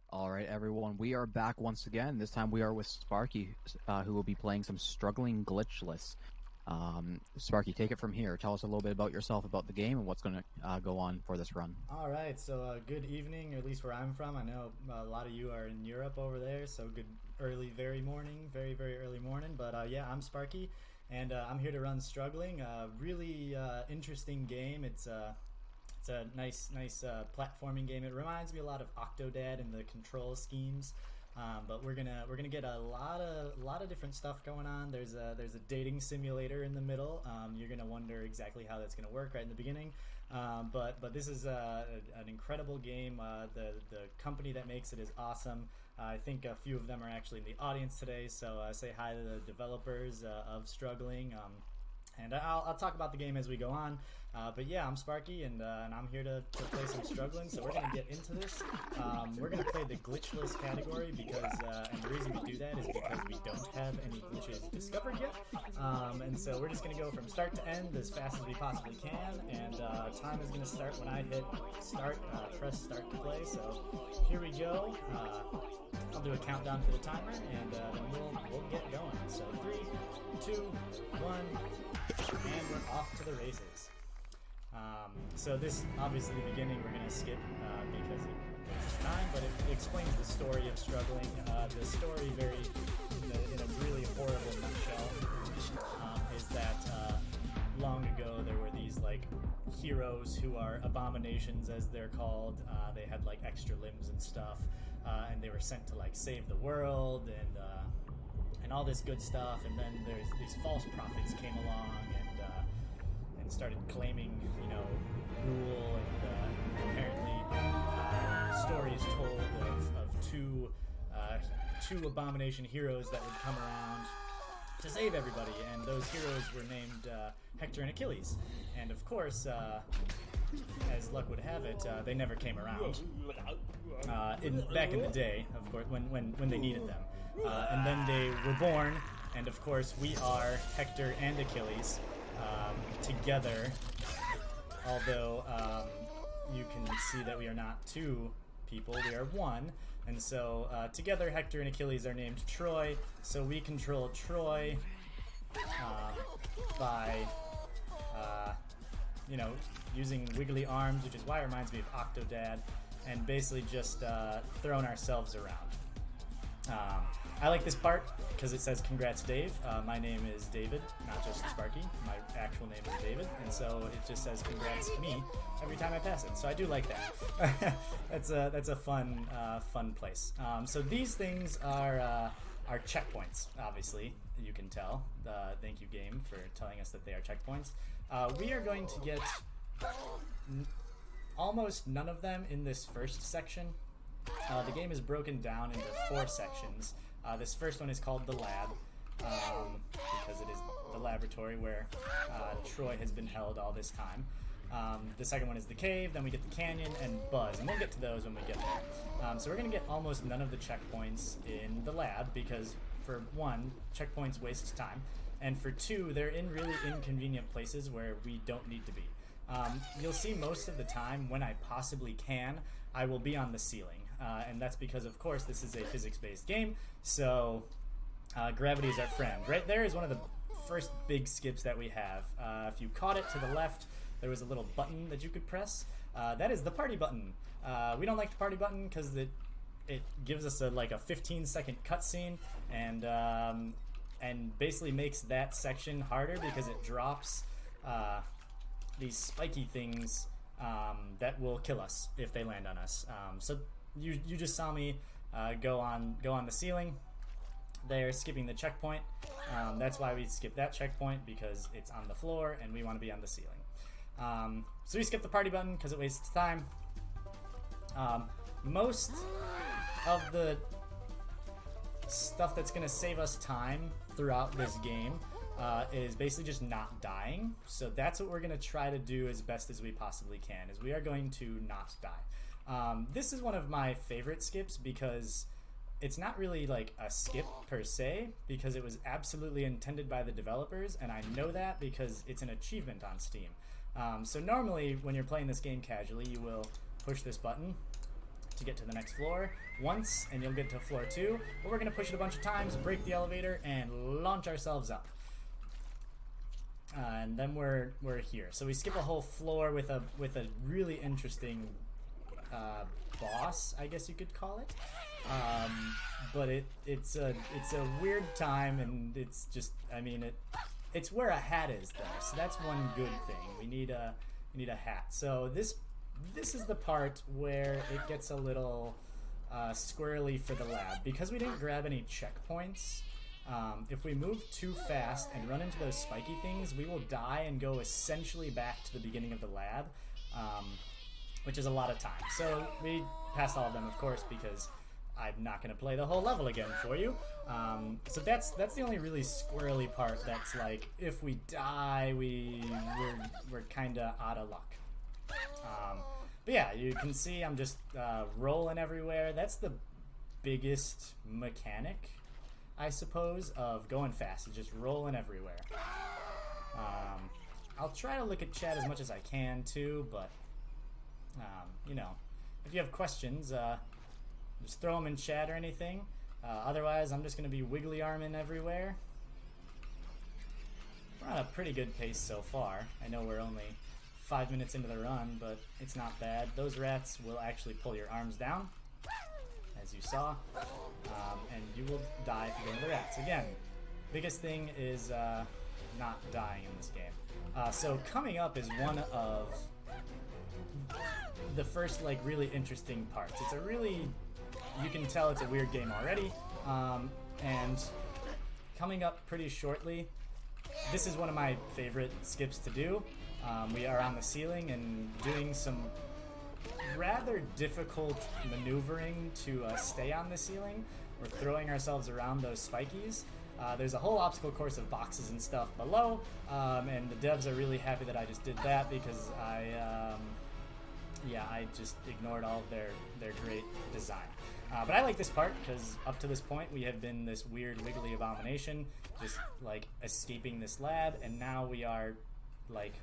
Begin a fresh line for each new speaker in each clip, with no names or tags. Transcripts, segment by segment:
All right, everyone, we are back once again. This time we are with Sparky, who will be playing some struggling glitchless. Sparky, take it from here. Tell us a little bit about yourself, about the game, and what's going to go on for this run.
All right, so good evening, or at least where I'm from. I know a lot of you are in Europe over there, so good early, very morning, very, very early morning. But yeah, I'm Sparky, and I'm here to run Struggling. Really interesting game. It's a nice platforming game. It reminds me a lot of Octodad and the control schemes. But we're gonna get a lot of different stuff going on. There's a dating simulator in the middle. You're gonna wonder exactly how that's gonna work right in the beginning. But this is an incredible game. The company that makes it is awesome. I think a few of them are actually in the audience today. So say hi to the developers of Struggling. And I'll talk about the game as we go on. But yeah, I'm Sparky, and I'm here to play some Struggling, so we're going to get into this. We're going to play the Glitchless category, because, and the reason we do that is because we don't have any glitches discovered yet. And so we're just going to go from start to end as fast as we possibly can, and time is going to start when I hit start, press start to play, so here we go. I'll do a countdown for the timer, and then we'll get going. So 3, 2, 1... and we're off to the races. So this, obviously, the beginning we're going to skip because it wastes time, but it explains the story of Struggling. The story, in a really horrible nutshell, is that long ago there were these heroes who are abominations, as they're called. They had extra limbs and stuff, and they were sent to save the world and all this good stuff. And then there's these false prophets came along and started claiming, rule. And apparently, stories told of two abomination heroes that would come around to save everybody, and those heroes were named Hector and Achilles. And of course, as luck would have it, they never came around. Back in the day, of course, when they needed them. And then they were born, and of course we are Hector and Achilles together, although you can see that we are not two people, we are one. And so together Hector and Achilles are named Troy, so we control Troy by using wiggly arms, which is why it reminds me of Octodad, and basically just throwing ourselves around. I like this part because it says congrats Dave. My name is David, not just Sparky. My actual name is David, and so it just says congrats to me every time I pass it. So I do like that. That's a fun place. So these things are checkpoints. Obviously, you can tell. Thank you, game, for telling us that they are checkpoints. We are going to get almost none of them in this first section. The game is broken down into 4 sections. This first one is called the lab, because it is the laboratory where Troy has been held all this time. The second one is the cave, then we get the canyon, and Buzz, and we'll get to those when we get there. So we're going to get almost none of the checkpoints in the lab, because for 1, checkpoints waste time, and for 2, they're in really inconvenient places where we don't need to be. You'll see most of the time, when I possibly can, I will be on the ceiling. And that's because, of course, this is a physics-based game, so gravity is our friend. Right there is one of the first big skips that we have. If you caught it to the left, there was a little button that you could press. That is the party button. We don't like the party button because it gives us a 15-second cutscene, and basically makes that section harder because it drops these spiky things that will kill us if they land on us. So you just saw me go on the ceiling. They're skipping the checkpoint. That's why we skip that checkpoint, because it's on the floor and we want to be on the ceiling. So we skip the party button because it wastes time. Most of the stuff that's going to save us time throughout this game is basically just not dying. So that's what we're going to try to do as best as we possibly can, is we are going to not die. This is one of my favorite skips because it's not really a skip per se, because it was absolutely intended by the developers, and I know that because it's an achievement on Steam. So normally when you're playing this game casually, you will push this button to get to the next floor once, and you'll get to floor 2. But we're going to push it a bunch of times, break the elevator, and launch ourselves up. And then we're here. So we skip a whole floor with a really interesting boss, I guess you could call it. But it's a weird time, and it's just, I mean, it's where a hat is though, so that's one good thing. We need a hat. So this is the part where it gets a little squirrely for the lab, because we didn't grab any checkpoints. If we move too fast and run into those spiky things, we will die and go essentially back to the beginning of the lab, which is a lot of time. So we passed all of them, of course, because I'm not going to play the whole level again for you. So that's the only really squirrely part. That's like, if we die, we're kind of out of luck. But yeah, you can see I'm just rolling everywhere. That's the biggest mechanic, I suppose, of going fast. It's just rolling everywhere. I'll try to look at chat as much as I can too, but you know, if you have questions, just throw them in chat or anything. Otherwise, I'm just going to be wiggly arming everywhere. We're on a pretty good pace so far. I know we're only 5 minutes into the run, but it's not bad. Those rats will actually pull your arms down, as you saw, and you will die if you go into the rats. Again, biggest thing is not dying in this game. So coming up is one of the first, like, really interesting parts. It's a really, you can tell it's a weird game already, and coming up pretty shortly, this is one of my favorite skips to do. We are on the ceiling and doing some rather difficult maneuvering to stay on the ceiling. We're throwing ourselves around those spikies. There's a whole obstacle course of boxes and stuff below, and the devs are really happy that I just did that, because I just ignored all of their great design. But I like this part, because up to this point we have been this weird wiggly abomination, just like escaping this lab, and now we are like,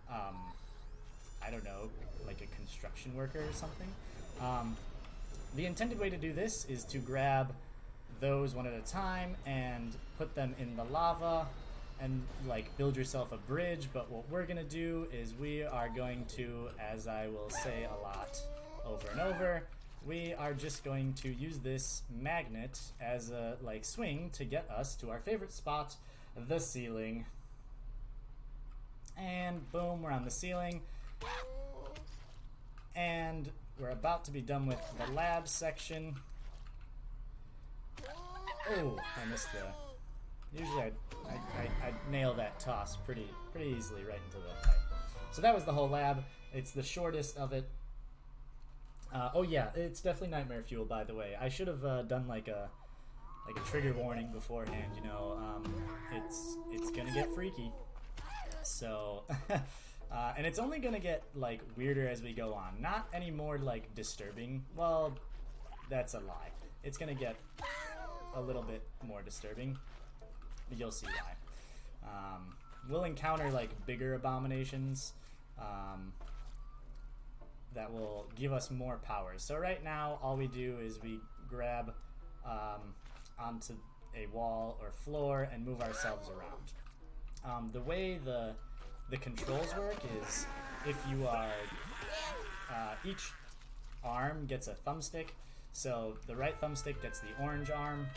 I don't know, like a construction worker or something. The intended way to do this is to grab those one at a time and put them in the lava and like build yourself a bridge. But what we're gonna do is we are going to, as I will say a lot over and over, we are just going to use this magnet as a like swing to get us to our favorite spot, the ceiling. And boom, we're on the ceiling. And we're about to be done with the lab section. Oh, I missed the... Usually I'd nail that toss pretty easily right into the pipe. So that was the whole lab. It's the shortest of it. Oh yeah, it's definitely nightmare fuel, by the way. I should have done like a trigger warning beforehand. You know, it's gonna get freaky. So, and it's only gonna get like weirder as we go on. Not any more like disturbing. Well, that's a lie. It's gonna get a little bit more disturbing. You'll see why. We'll encounter like bigger abominations that will give us more powers. So right now, all we do is we grab onto a wall or floor and move ourselves around. The way the controls work is if you are each arm gets a thumbstick. So the right thumbstick gets the orange arm,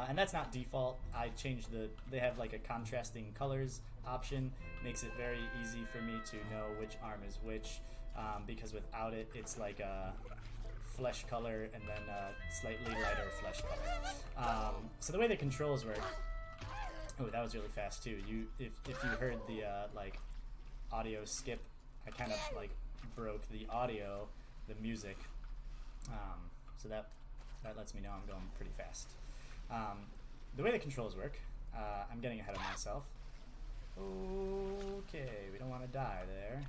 and that's not default. I changed they have like a contrasting colors option. Makes it very easy for me to know which arm is which, because without it, it's like a flesh color and then a slightly lighter flesh color. So the way the controls work, oh, that was really fast too. If you heard the like audio skip, I kind of like broke the audio, the music. So that lets me know I'm going pretty fast. The way the controls work, I'm getting ahead of myself. Okay, we don't want to die there.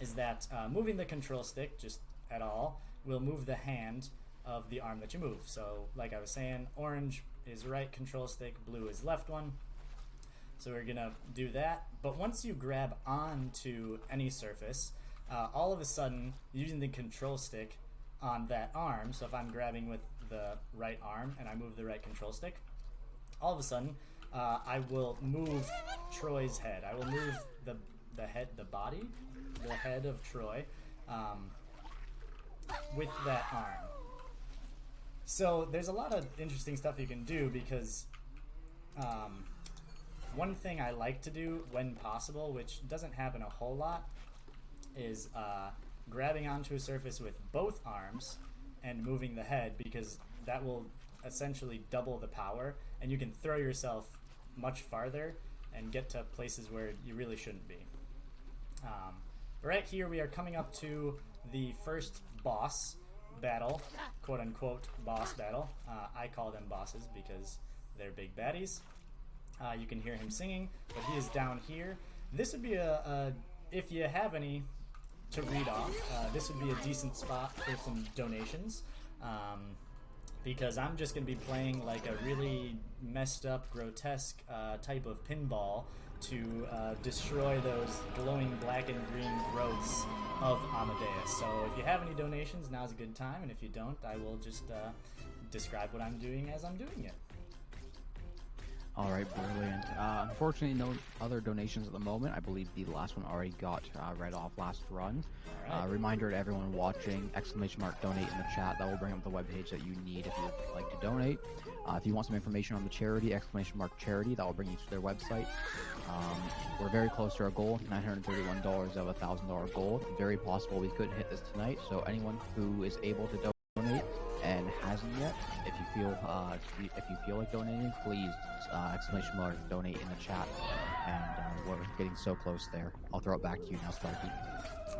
Is that moving the control stick just at all will move the hand of the arm that you move. So like I was saying, orange is right control stick, blue is left one. So we're gonna do that. But once you grab onto any surface, all of a sudden, using the control stick on that arm, so if I'm grabbing with the right arm and I move the right control stick, all of a sudden, I will move Troy's head. I will move the head of Troy, with that arm. So there's a lot of interesting stuff you can do because one thing I like to do when possible, which doesn't happen a whole lot, is grabbing onto a surface with both arms and moving the head, because that will essentially double the power and you can throw yourself much farther and get to places where you really shouldn't be. Right here we are coming up to the first boss battle, quote unquote boss battle. I call them bosses because they're big baddies. You can hear him singing, but he is down here. This would be if you have any to read off, this would be a decent spot for some donations, because I'm just going to be playing like a really messed up, grotesque type of pinball to destroy those glowing black and green growths of Amadeus. So if you have any donations, now's a good time, and if you don't, I will just describe what I'm doing as I'm doing it.
All right, brilliant. Unfortunately, no other donations at the moment. I believe the last one already got read off last run.
All right.
Reminder to everyone watching, !donate in the chat. That will bring up the webpage that you need if you'd like to donate. If you want some information on the charity, !charity, that will bring you to their website. We're very close to our goal, $931 of a $1,000 goal. Very possible we could hit this tonight, so anyone who is able to donate and hasn't yet, if you feel like donating, please !donate in the chat, and we're getting so close there. I'll throw it back to you now, Sparky.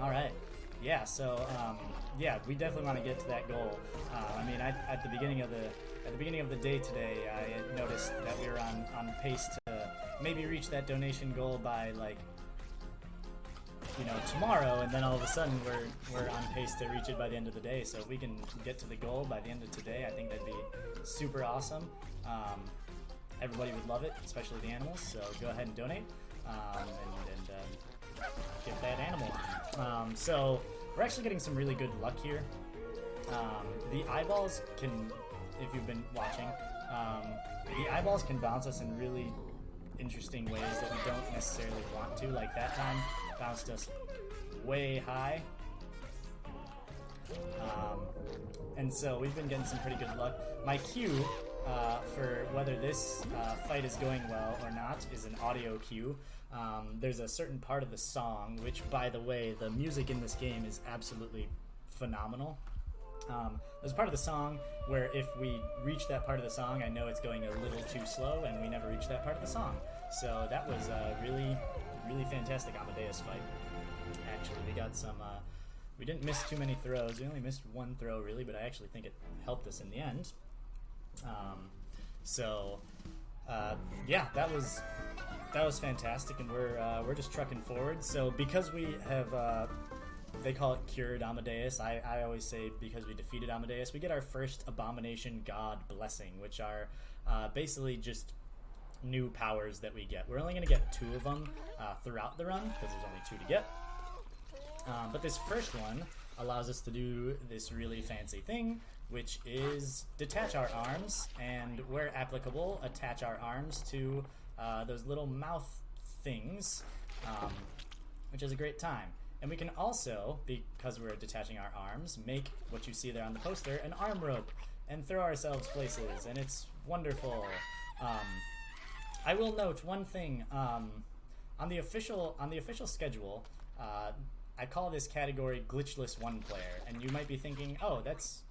All right. Yeah. So yeah, we definitely want to get to that goal. I mean, at the beginning of the day today, I noticed that we were on pace to maybe reach that donation goal by tomorrow, and then all of a sudden we're on pace to reach it by the end of the day. So if we can get to the goal by the end of today, I think that'd be super awesome. Everybody would love it, especially the animals. So go ahead and donate and get that animal. So we're actually getting some really good luck here. The eyeballs can, if you've been watching, the eyeballs can bounce us in really interesting ways that we don't necessarily want to. Like that time bounced us way high. And so we've been getting some pretty good luck. My cue for whether this fight is going well or not is an audio cue. There's a certain part of the song, which, by the way, the music in this game is absolutely phenomenal. There's a part of the song where if we reach that part of the song, I know it's going a little too slow, and we never reach that part of the song. So that was a really, really fantastic Amadeus fight. Actually, we got some... we didn't miss too many throws. We only missed one throw, really, but I actually think it helped us in the end. Yeah, that was fantastic, and we're just trucking forward. So because we have... they call it cured Amadeus. I always say because we defeated Amadeus, we get our first Abomination God Blessing, which are basically just new powers that we get. We're only going to get 2 of them throughout the run, because there's only 2 to get. But this first one allows us to do this really fancy thing, which is detach our arms, and where applicable, attach our arms to those little mouth things, which is a great time. And we can also, because we're detaching our arms, make what you see there on the poster, an arm rope, and throw ourselves places, and it's wonderful. I will note one thing, on the official schedule, I call this category Glitchless One Player, and you might be thinking, oh, that's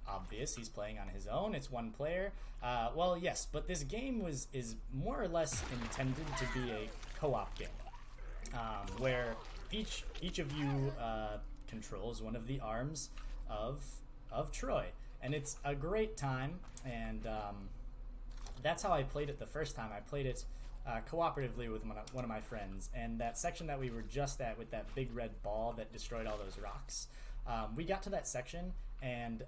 obvious, he's playing on his own, it's one player. Well, yes, but this game is more or less intended to be a co-op game, where each of you controls one of the arms of Troy, and it's a great time. And that's how I played it the first time. I played it cooperatively with one of my friends, and that section that we were just at with that big red ball that destroyed all those rocks, we got to that section and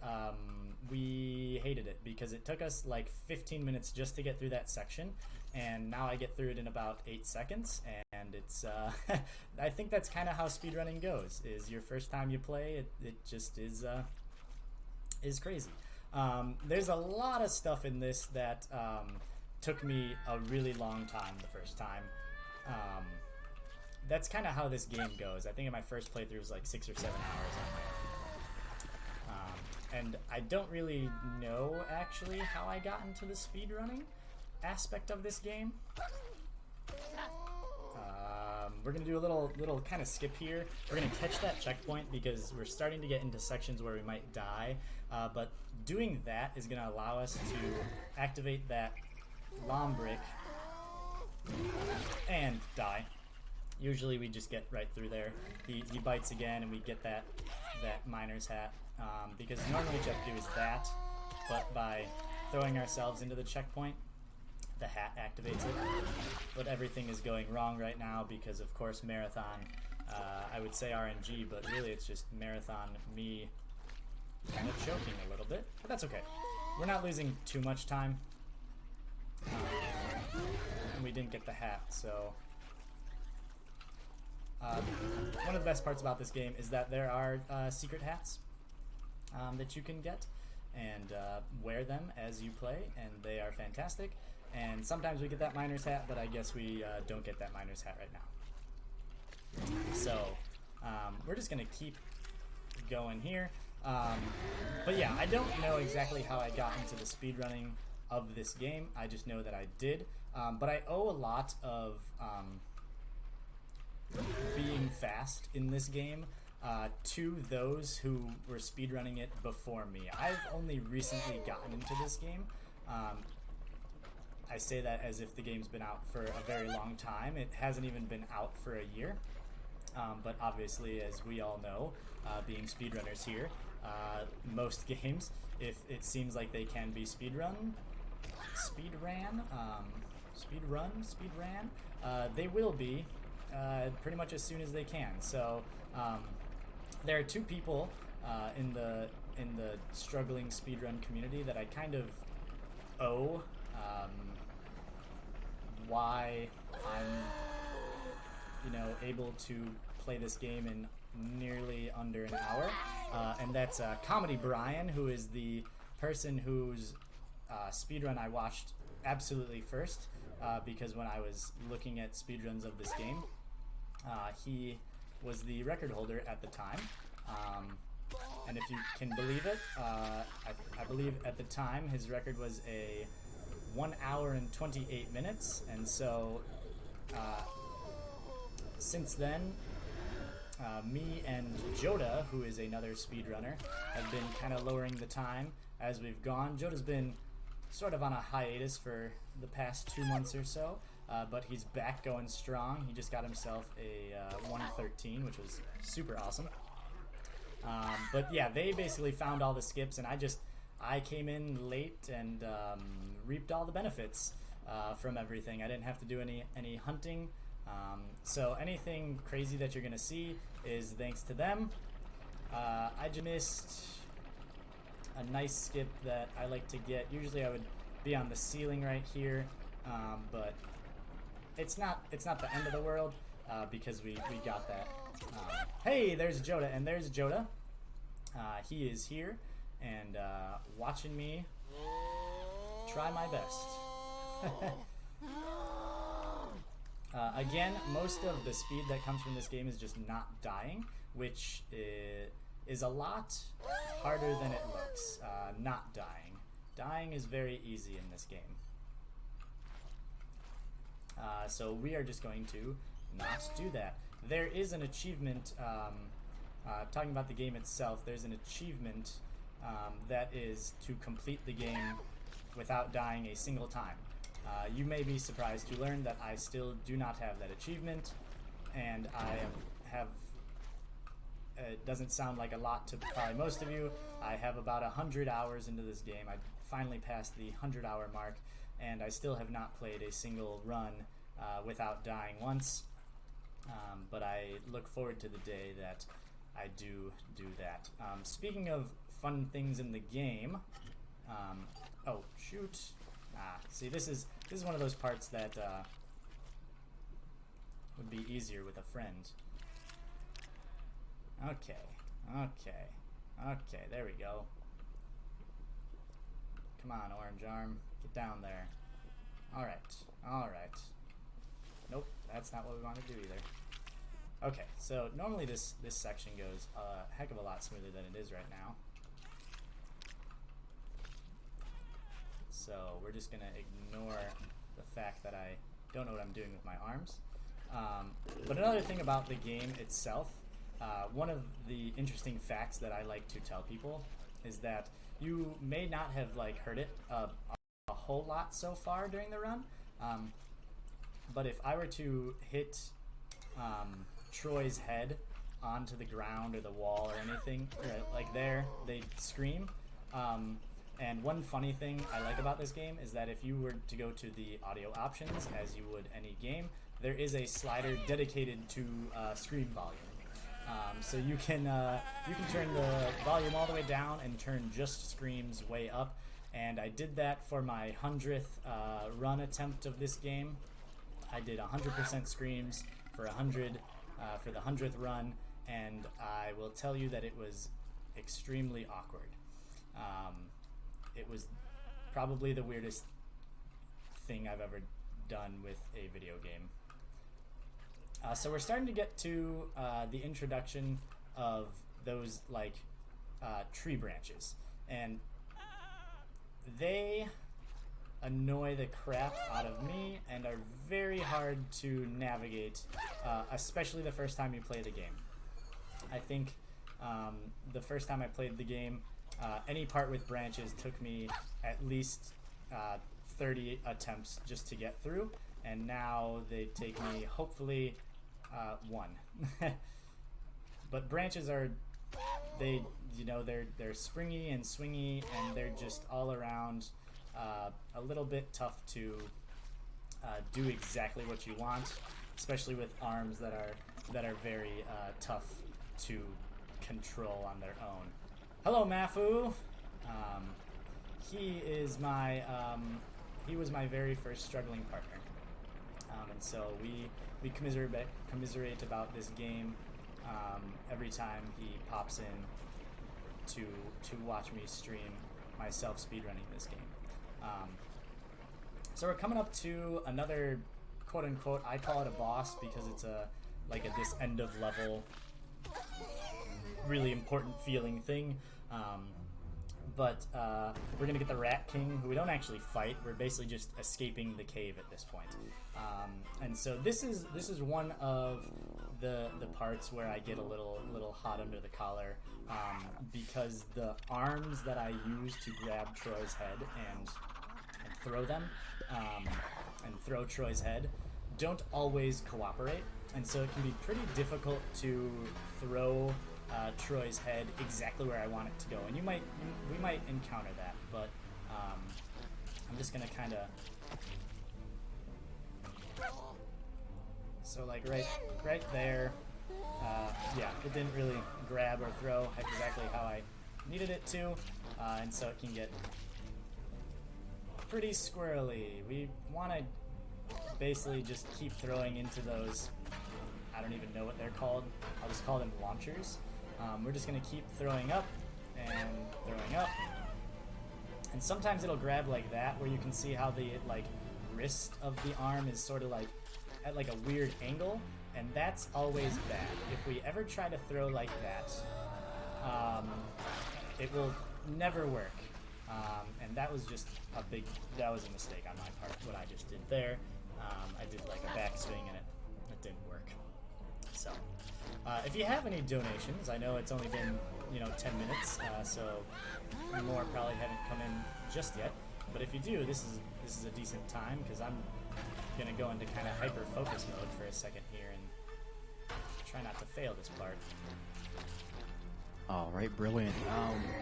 we hated it because it took us like 15 minutes just to get through that section, and now I get through it in about 8 seconds, and it's I think that's kind of how speedrunning goes. Is your first time you play, it just is crazy. There's a lot of stuff in this that took me a really long time the first time. That's kind of how this game goes. I think in my first playthrough was like 6 or 7 hours on my and I don't really know actually how I got into the speedrunning aspect of this game. We're gonna do a little kind of skip here. We're gonna catch that checkpoint because we're starting to get into sections where we might die, but doing that is gonna allow us to activate that lombrick and die. Usually we just get right through there. He bites again and we get that miner's hat, because normally what you have to do is that, but by throwing ourselves into the checkpoint, the hat activates it. But everything is going wrong right now because of course marathon, I would say RNG, but really it's just marathon me kind of choking a little bit, but that's okay. We're not losing too much time, and we didn't get the hat, so one of the best parts about this game is that there are secret hats that you can get and wear them as you play, and they are fantastic. And sometimes we get that miner's hat, but I guess we don't get that miner's hat right now. So we're just gonna keep going here. But yeah, I don't know exactly how I got into the speedrunning of this game. I just know that I did. But I owe a lot of being fast in this game to those who were speedrunning it before me. I've only recently gotten into this game. I say that as if the game's been out for a very long time. It hasn't even been out for a year. But obviously, as we all know, being speedrunners here, most games, if it seems like they can be speedran, they will be pretty much as soon as they can. So there are two people in the struggling speedrun community that I kind of owe why I'm able to play this game in nearly under an hour, and that's Comedy Brian, who is the person whose speedrun I watched absolutely first, because when I was looking at speedruns of this game, he was the record holder at the time, and if you can believe it, I believe at the time his record was a 1 hour and 28 minutes, and so since then, me and Joda, who is another speedrunner, have been kind of lowering the time as we've gone. Joda's been sort of on a hiatus for the past 2 months or so, but he's back going strong. He just got himself a 113, which was super awesome. But yeah, they basically found all the skips, and I came in late and reaped all the benefits from everything. I didn't have to do any hunting. So anything crazy that you're gonna see is thanks to them. I just missed a nice skip that I like to get. Usually I would be on the ceiling right here, but it's not the end of the world, because we got that. Hey, there's Joda, and there's Joda. He is here and watching me try my best. Again, most of the speed that comes from this game is just not dying, which is a lot harder than it looks. Not dying. Dying is very easy in this game. So we are just going to not do that. There is an achievement, talking about the game itself, there's an achievement that is to complete the game without dying a single time. You may be surprised to learn that I still do not have that achievement, and I have, it doesn't sound like a lot to probably most of you, I have about 100 hours into this game. I finally passed the 100-hour mark, and I still have not played a single run without dying once, but I look forward to the day that I do that. Speaking of fun things in the game, oh shoot, see, this is one of those parts that would be easier with a friend. Okay, okay, there we go. Come on, orange arm, get down there. Alright. Nope, that's not what we want to do either. Okay, so normally this section goes a heck of a lot smoother than it is right now. So we're just going to ignore the fact that I don't know what I'm doing with my arms. But another thing about the game itself, one of the interesting facts that I like to tell people is that you may not have like heard it a whole lot so far during the run, but if I were to hit Troy's head onto the ground or the wall or anything, like there, they'd scream. And one funny thing I like about this game is that if you were to go to the audio options, as you would any game, there is a slider dedicated to scream volume. So you can turn the volume all the way down and turn just screams way up. And I did that for my 100th run attempt of this game. I did 100% screams for the 100th run, and I will tell you that it was extremely awkward. It was probably the weirdest thing I've ever done with a video game. So we're starting to get to the introduction of those like tree branches, and they annoy the crap out of me and are very hard to navigate, especially the first time you play the game. I think the first time I played the game, any part with branches took me at least 30 attempts just to get through, and now they take me hopefully one. But branches are, they're springy and swingy, and they're just all around a little bit tough to do exactly what you want, especially with arms that are very tough to control on their own. Hello, Mafu. He was my very first struggling partner, and so we commiserate about this game every time he pops in to watch me stream myself speedrunning this game. So we're coming up to another quote unquote, I call it a boss because it's this end of level really important feeling thing. But we're gonna get the Rat King, who we don't actually fight. We're basically just escaping the cave at this point. And so this is one of the parts where I get a little hot under the collar, because the arms that I use to grab Troy's head and throw them and throw Troy's head don't always cooperate, and so it can be pretty difficult to throw Troy's head exactly where I want it to go, and we might encounter that, but I'm just gonna kind of, so like right there, yeah, it didn't really grab or throw exactly how I needed it to, and so it can get pretty squirrely. We want to basically just keep throwing into those, I don't even know what they're called, I'll just call them launchers. We're just going to keep throwing up and throwing up, and sometimes it'll grab like that, where you can see how the wrist of the arm is sort of like at like a weird angle, and that's always bad. If we ever try to throw like that, it will never work. And that was just that was a mistake on my part, what I just did there. I did like a backswing and it didn't work. So, if you have any donations, I know it's only been 10 minutes, so more probably haven't come in just yet. But if you do, this is a decent time, because I'm gonna go into kind of hyper focus mode for a second here and try not to fail this part.
All right, brilliant.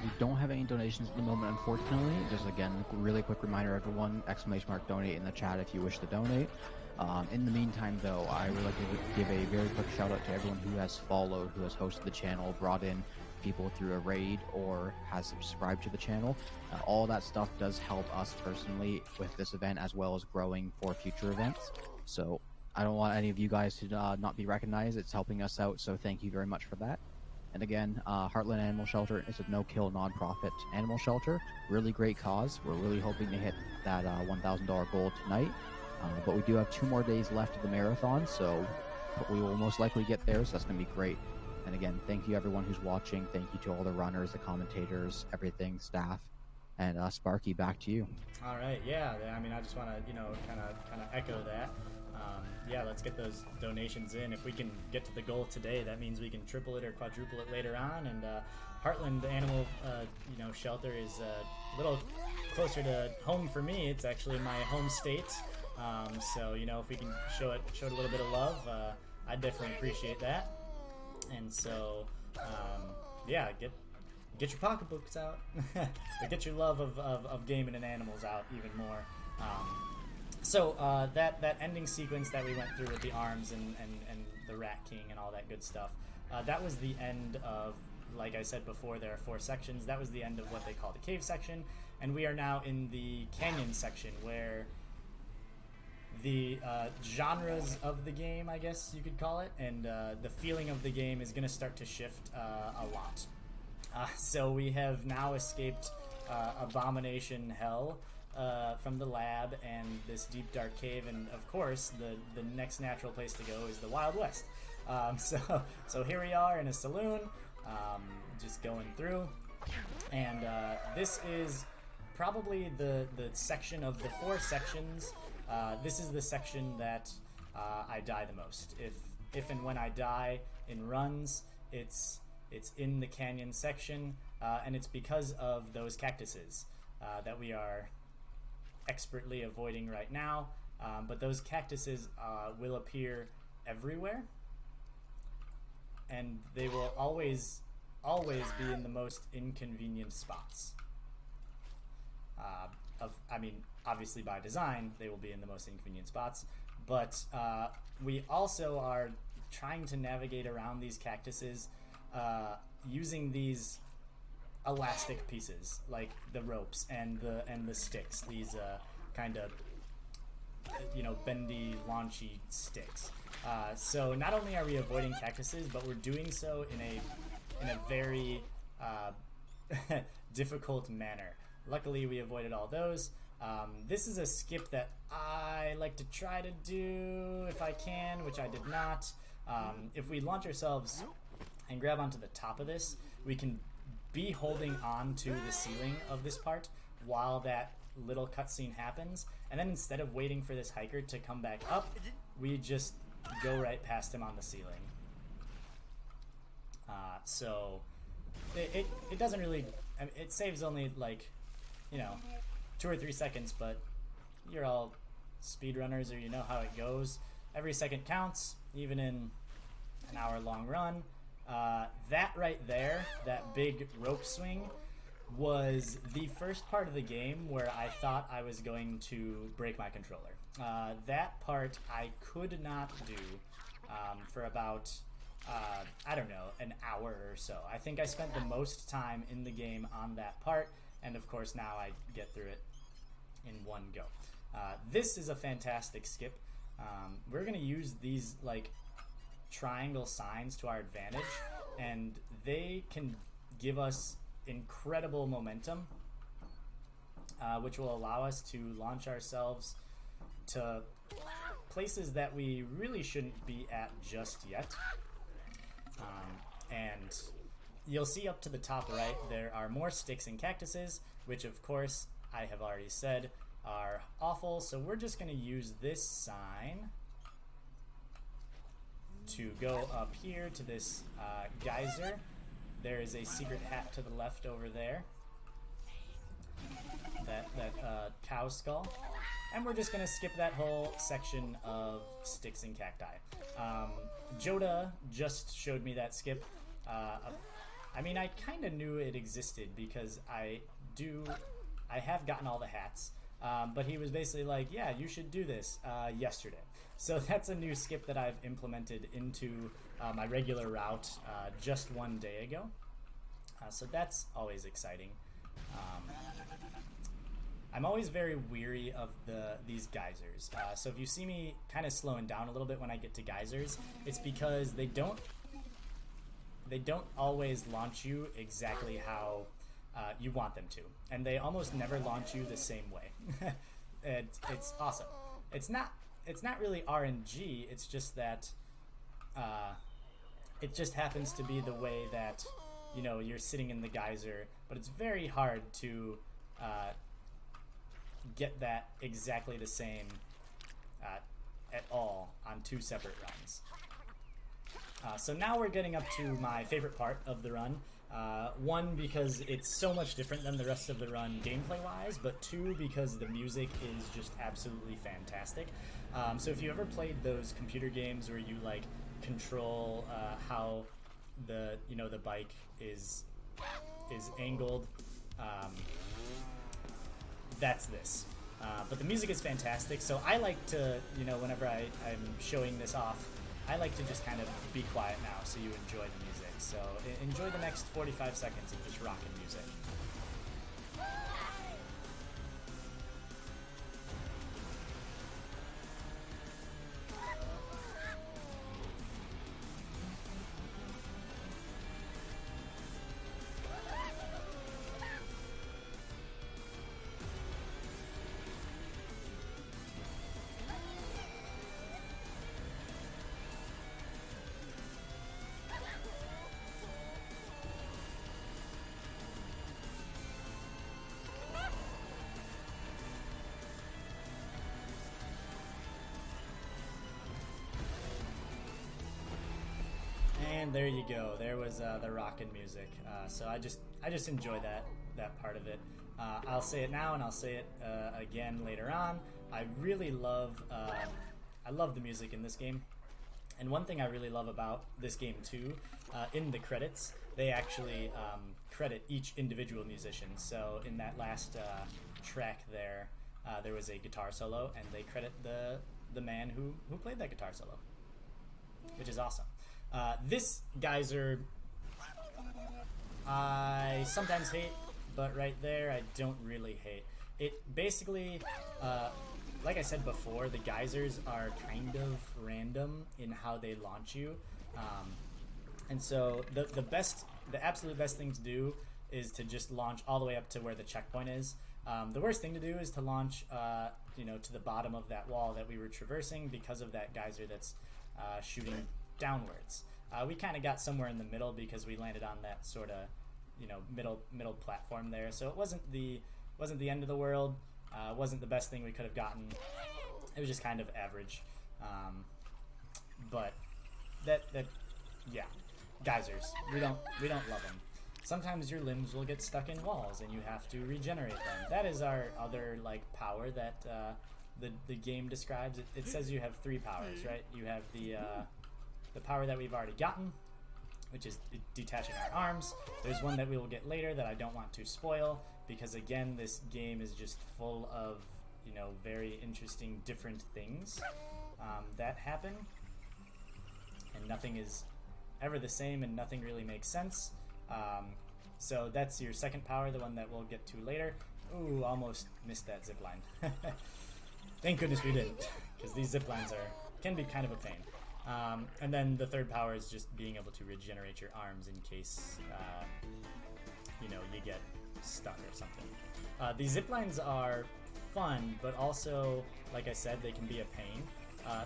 We don't have any donations at the moment, unfortunately. Just again, really quick reminder, everyone, ! Donate in the chat if you wish to donate. In the meantime, though, I would like to give a very quick shout out to everyone who has followed, who has hosted the channel, brought in people through a raid, or has subscribed to the channel. All that stuff does help us personally with this event, as well as growing for future events. So I don't want any of you guys to not be recognized. It's helping us out, so thank you very much for that. And again, Heartland Animal Shelter is a no-kill, non-profit animal shelter. Really great cause. We're really hoping to hit that $1,000 goal tonight. But we do have 2 more days left of the marathon, so we will most likely get there, so that's going to be great. And again, thank you everyone who's watching. Thank you to all the runners, the commentators, everything, staff. And Sparky, back to you.
All right, yeah. I mean, I just want to, kind of echo that. Yeah, let's get those donations in. If we can get to the goal today, that means we can triple it or quadruple it later on. And Heartland Animal, Shelter is a little closer to home for me. It's actually my home state. So if we can show it a little bit of love, I'd definitely appreciate that. And so, yeah, get your pocketbooks out, or get your love of gaming and animals out even more. So that ending sequence that we went through with the arms and the Rat King and all that good stuff, that was the end of, like I said before, there are 4 sections. That was the end of what they call the cave section, and we are now in the canyon section, where the genres of the game, I guess you could call it, and the feeling of the game is going to start to shift a lot. So we have now escaped Abomination Hell from the lab and this deep dark cave, and of course the next natural place to go is the Wild West. So here we are in a saloon, just going through, and this is probably the section of the 4 sections. This is the section that I die the most. If and when I die in runs, it's in the canyon section, and it's because of those cactuses that we are expertly avoiding right now. But those cactuses will appear everywhere, and they will always be in the most inconvenient spots. Obviously by design, they will be in the most inconvenient spots, but we also are trying to navigate around these cactuses using these elastic pieces, like the ropes and the sticks, these kind of bendy, launchy sticks. So not only are we avoiding cactuses, but we're doing so in a very difficult manner. Luckily, we avoided all those. This is a skip that I like to try to do if I can, which I did not. If we launch ourselves and grab onto the top of this, we can be holding on to the ceiling of this part while that little cutscene happens, and then instead of waiting for this hiker to come back up, we just go right past him on the ceiling. So it doesn't really, I mean, it saves only like 2 or 3 seconds, but you're all speedrunners, or you know how it goes. Every second counts, even in an hour-long run. That right there, that big rope swing, was the first part of the game where I thought I was going to break my controller. That part I could not do for about, I don't know, an hour or so. I think I spent the most time in the game on that part, and of course now I get through it in one go. This is a fantastic skip. We're going to use these like triangle signs to our advantage, and they can give us incredible momentum, which will allow us to launch ourselves to places that we really shouldn't be at just yet. And you'll see up to the top right there are more sticks and cactuses, which of course I have already said are awful, so we're just going to use this sign to go up here to this geyser. There is a secret hat to the left over there, that cow skull, and we're just going to skip that whole section of sticks and cacti. Joda just showed me that skip. I mean, I kind of knew it existed because I have gotten all the hats, but he was basically like, yeah, you should do this yesterday. So that's a new skip that I've implemented into my regular route just one day ago. So that's always exciting. I'm always very weary of these geysers. So if you see me kind of slowing down a little bit when I get to geysers, it's because they don't always launch you exactly how you want them to, and they almost never launch you the same way. It's awesome. It's not really RNG. It's just that it just happens to be the way that you're sitting in the geyser, but it's very hard to get that exactly the same at all on two separate runs. So now we're getting up to my favorite part of the run. One, because it's so much different than the rest of the run gameplay-wise, but two, because the music is just absolutely fantastic. So if you ever played those computer games where you like control how the bike is angled, that's this. But the music is fantastic, so I like to, whenever I'm showing this off, I like to just kind of be quiet now so you enjoy the music. So enjoy the next 45 seconds of just rockin' music. And there you go. There was the rockin' music. So I just enjoy that part of it. I'll say it now, and I'll say it again later on. I really love the music in this game. And one thing I really love about this game too, in the credits, they actually credit each individual musician. So in that last track there was a guitar solo, and they credit the man who played that guitar solo, which is awesome. This geyser I sometimes hate, but right there I don't really hate. It basically, like I said before, the geysers are kind of random in how they launch you. And so the absolute best thing to do is to just launch all the way up to where the checkpoint is. The worst thing to do is to launch to the bottom of that wall that we were traversing because of that geyser that's shooting downwards. We kind of got somewhere in the middle because we landed on that sort of middle platform there, so it wasn't the end of the world. Wasn't the best thing we could have gotten. It was just kind of average. But that yeah, geysers, we don't love them. Sometimes your limbs will get stuck in walls and you have to regenerate them. That is our other power that the game describes. It says you have 3 powers, right? You have the power that we've already gotten, which is detaching our arms. There's one that we will get later that I don't want to spoil, because again, this game is just full of very interesting different things that happen, and nothing is ever the same and nothing really makes sense. So that's your second power, the one that we'll get to later. Ooh, almost missed that zip line. Thank goodness we didn't, because these zip lines can be kind of a pain. And then the third power is just being able to regenerate your arms in case you get stuck or something. These zip lines are fun, but also, like I said, they can be a pain.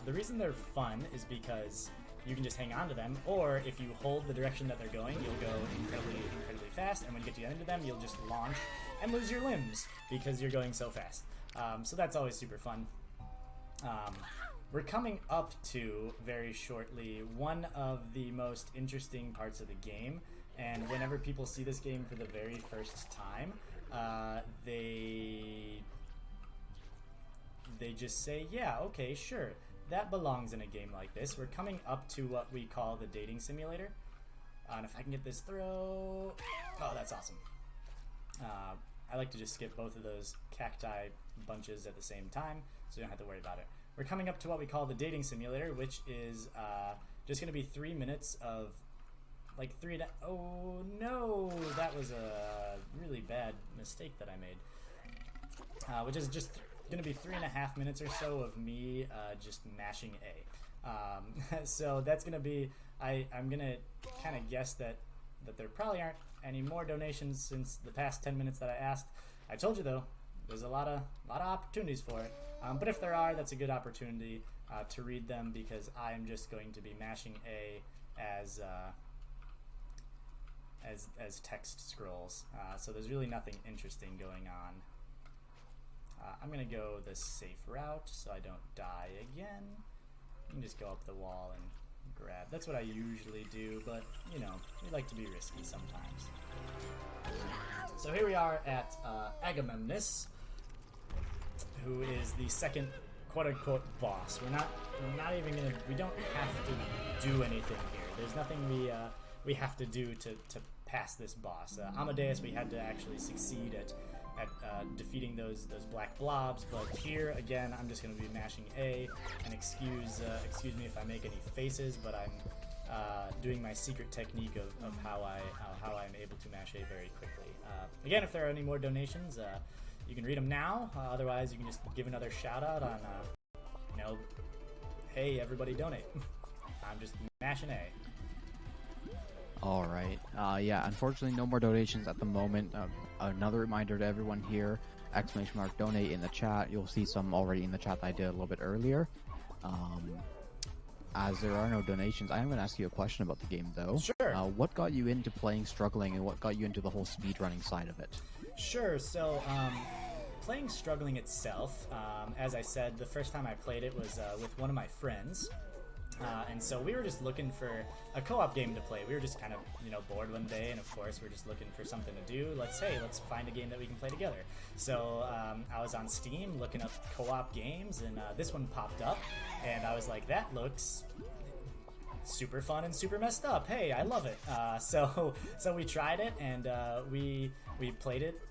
The reason they're fun is because you can just hang on to them, or if you hold the direction that they're going, you'll go incredibly fast, and when you get to the end of them, you'll just launch and lose your limbs because you're going so fast. So that's always super fun. We're coming up to, very shortly, one of the most interesting parts of the game, and whenever people see this game for the very first time, they just say, yeah, okay, sure, that belongs in a game like this. We're coming up to what we call the dating simulator. And if I can get this throw... Oh, that's awesome. I like to just skip both of those cacti bunches at the same time, so you don't have to worry about it. We're coming up to what we call the dating simulator, which is just going to be 3 minutes of oh no, that was a really bad mistake that I made. which is just going to be 3.5 minutes or so of me just mashing A. So that's going to be, I'm going to kind of guess that there probably aren't any more donations since the past 10 minutes that I asked. I told you though, there's a lot of opportunities for it. But if there are, that's a good opportunity to read them, because I am just going to be mashing A as text scrolls. So there's really nothing interesting going on. I'm gonna go the safe route so I don't die again. You can just go up the wall and grab. That's what I usually do, but you know, we like to be risky sometimes. So here we are at Agamemnus, who is the second quote-unquote boss. We're not even gonna, we don't have to do anything here. There's nothing we have to do to pass this boss. Amadeus, we had to actually succeed at defeating those black blobs, but here again I'm just going to be mashing A, and excuse me if I make any faces, but I'm doing my secret technique of how I'm able to mash A very quickly. Again, if there are any more donations, you can read them now. Otherwise, you can just give another shout out on, you know, hey everybody donate. I'm just mashing A.
All right. Yeah, unfortunately, no more donations at the moment. Another reminder to everyone here, !donate in the chat. You'll see some already in the chat that I did a little bit earlier. As there are no donations, I am going to ask you a question about the game, though.
Sure.
What got you into playing Struggling, and what got you into the whole speedrunning side of it?
Sure. So, playing Struggling itself, as I said, the first time I played it was with one of my friends. And so we were just looking for a co-op game to play. We were just kind of, you know, bored one day, and of course we're just looking for something to do. Let's find a game that we can play together. So I was on Steam looking up co-op games, and this one popped up, and I was like, that looks super fun and super messed up. Hey, I love it. So we tried it, and we played it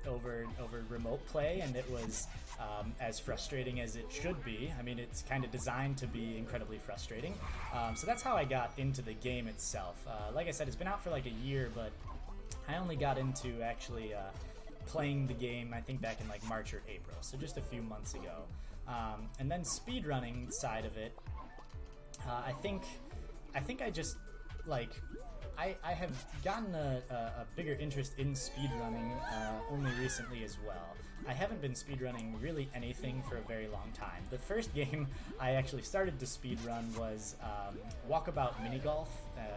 over remote play, and it was as frustrating as it should be. I mean, it's kind of designed to be incredibly frustrating. So that's how I got into the game itself. Like I said, it's been out for like a year, but I only got into actually playing the game, I think, back in like March or April, so just a few months ago. And then speedrunning side of it, I think I just, like, I have gotten a bigger interest in speedrunning only recently as well. I haven't been speedrunning really anything for a very long time. The first game I actually started to speedrun was Walkabout Mini Golf,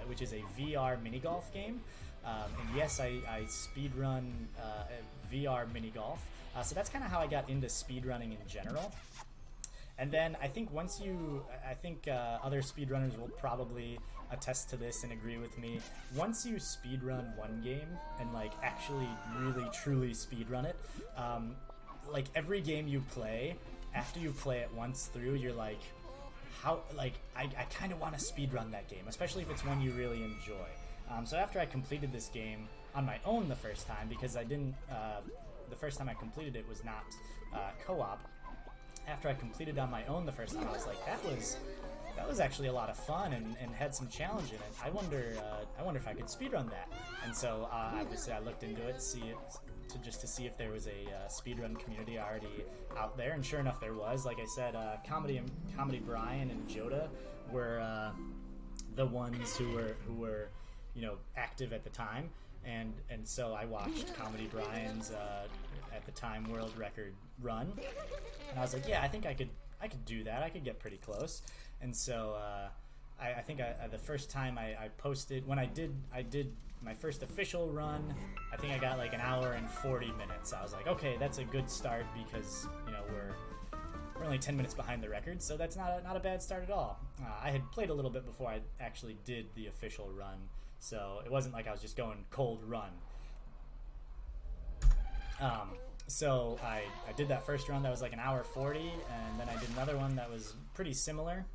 which is a VR mini golf game. And yes, I speedrun VR mini golf. So that's kind of how I got into speedrunning in general. And then I think other speedrunners will probably attest to this and agree with me. Once you speedrun one game and like actually really truly speedrun it, like every game you play, after you play it once through, you're like, I kind of want to speedrun that game, especially if it's one you really enjoy. So after I completed this game on my own the first time, because I didn't, the first time I completed it was not co-op. After I completed on my own the first time, I was like, that was actually a lot of fun and had some challenge in it. I wonder if I could speedrun that. And so obviously I looked into it, just to see if there was a speedrun community already out there, and sure enough there was. Like I said, Comedy Brian and Joda were the ones who were you know, active at the time, and so I watched Comedy Brian's at the time world record run, and I was like, yeah, I think I could do that. I could get pretty close. And so I think the first time I posted, when I did my first official run, I think I got like an hour and 40 minutes. I was like, okay, that's a good start, because you know we're only 10 minutes behind the record, so that's not a bad start at all. I had played a little bit before I actually did the official run, so it wasn't like I was just going cold run. So I did that first run that was like an hour 40, and then I did another one that was pretty similar,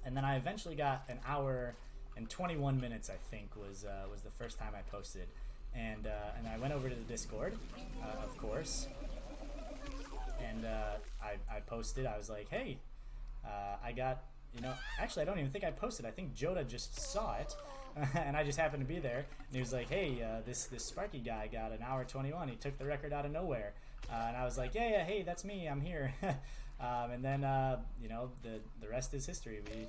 and then I eventually got an hour and 21 minutes, I think, was the first time I posted, and I went over to the Discord, of course, and I posted. I was like, hey, I got, you know, actually I don't even think I posted. I think Joda just saw it. and I just happened to be there. And he was like, "Hey, this Sparky guy got an hour 21. He took the record out of nowhere." And I was like, "Yeah, hey, that's me. I'm here." And then you know, the rest is history. We've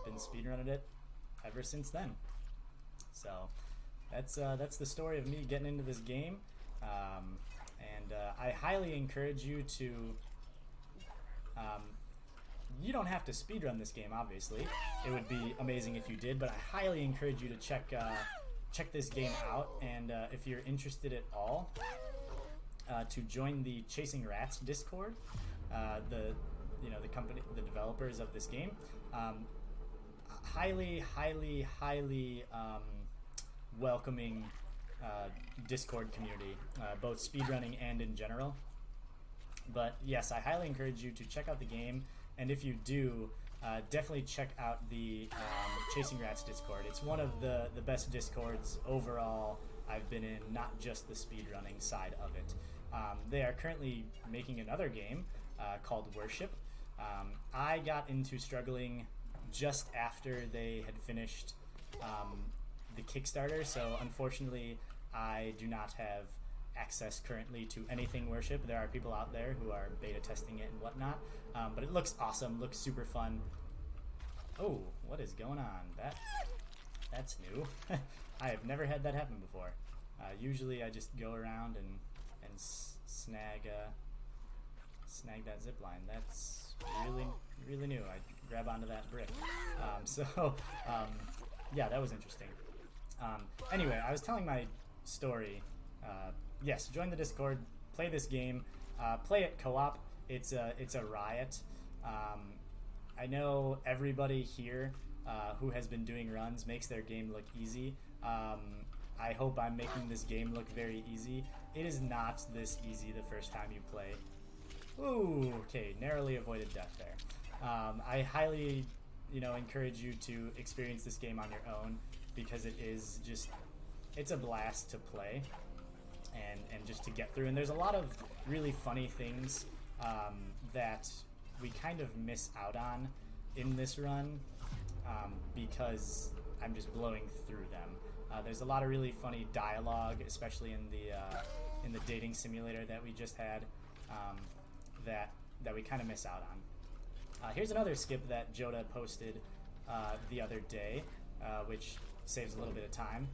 been speedrunning it ever since then. So that's the story of me getting into this game. And I highly encourage you to. You don't have to speedrun this game, obviously. It would be amazing if you did, but I highly encourage you to check this game out. And if you're interested at all, to join the Chasing Rats Discord, the developers of this game, highly welcoming Discord community, both speedrunning and in general. But yes, I highly encourage you to check out the game, and if you do, definitely check out the Chasing Rats Discord. It's one of the best Discords overall I've been in, not just the speedrunning side of it. They are currently making another game called Worship. I got into struggling just after they had finished the Kickstarter, so unfortunately I do not have access currently to anything Worship. There are people out there who are beta testing it and whatnot, but it looks awesome, looks super fun. Oh, what is going on? That's new. I have never had that happen before. Usually I just go around and snag that zip line. That's really new. I grab onto that brick. Yeah, that was interesting. Anyway, I was telling my story. Yes, join the Discord, play this game, play it co-op. It's a riot. I know everybody here who has been doing runs makes their game look easy. I hope I'm making this game look very easy. It is not this easy the first time you play. Ooh, okay, narrowly avoided death there. I highly, encourage you to experience this game on your own, because it is just, it's a blast to play and just to get through. And there's a lot of really funny things that we kind of miss out on in this run because I'm just blowing through them. There's a lot of really funny dialogue, especially in the dating simulator that we just had, that we kind of miss out on. Here's another skip that Joda posted the other day, which saves a little bit of time.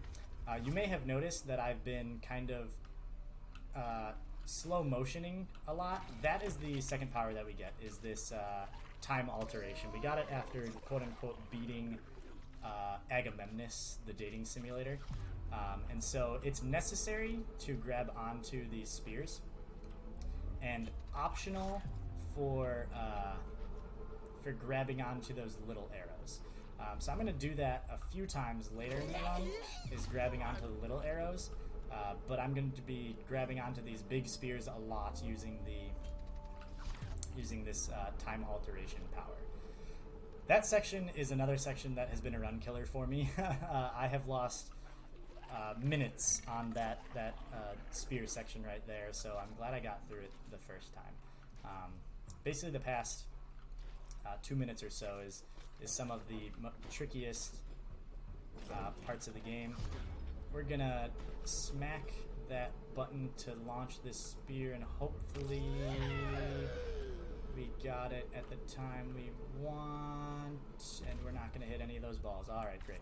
You may have noticed that I've been kind of slow motioning a lot. That is the second power that we get, is this time alteration. We got it after quote-unquote beating Agamemnus, the dating simulator. And so it's necessary to grab onto these spears, and optional for grabbing onto those little arrows. So I'm going to do that a few times later in the run, is grabbing onto the little arrows, but I'm going to be grabbing onto these big spears a lot using this time alteration power. That section is another section that has been a run killer for me. I have lost minutes on that spear section right there, so I'm glad I got through it the first time. Basically the past 2 minutes or so is some of the trickiest parts of the game. We're gonna smack that button to launch this spear, and hopefully we got it at the time we want, and we're not gonna hit any of those balls. Alright, great.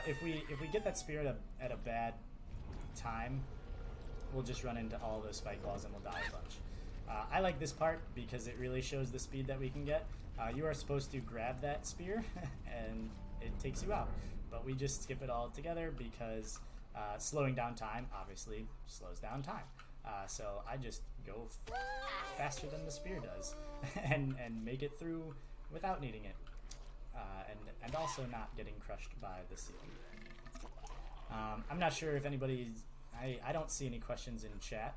If we get that spear at a bad time, we'll just run into all those spike balls and we'll die a bunch. I like this part because it really shows the speed that we can get. You are supposed to grab that spear and it takes you out, but we just skip it all together because slowing down time obviously slows down time. So I just go faster than the spear does and make it through without needing it, and also not getting crushed by the ceiling. I'm not sure if anybody's... I don't see any questions in chat,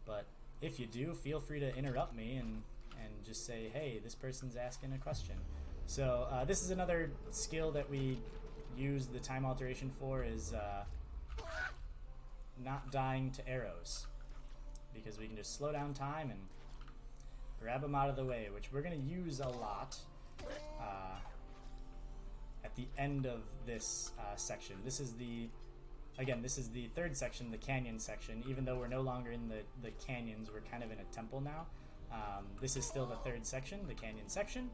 but if you do, feel free to interrupt me and just say, hey, this person's asking a question. So this is another skill that we use the time alteration for, is not dying to arrows, because we can just slow down time and grab them out of the way, which we're going to use a lot at the end of this section. This is the third section, the canyon section. Even though we're no longer in the canyons, we're kind of in a temple now. This is still the third section, the canyon section.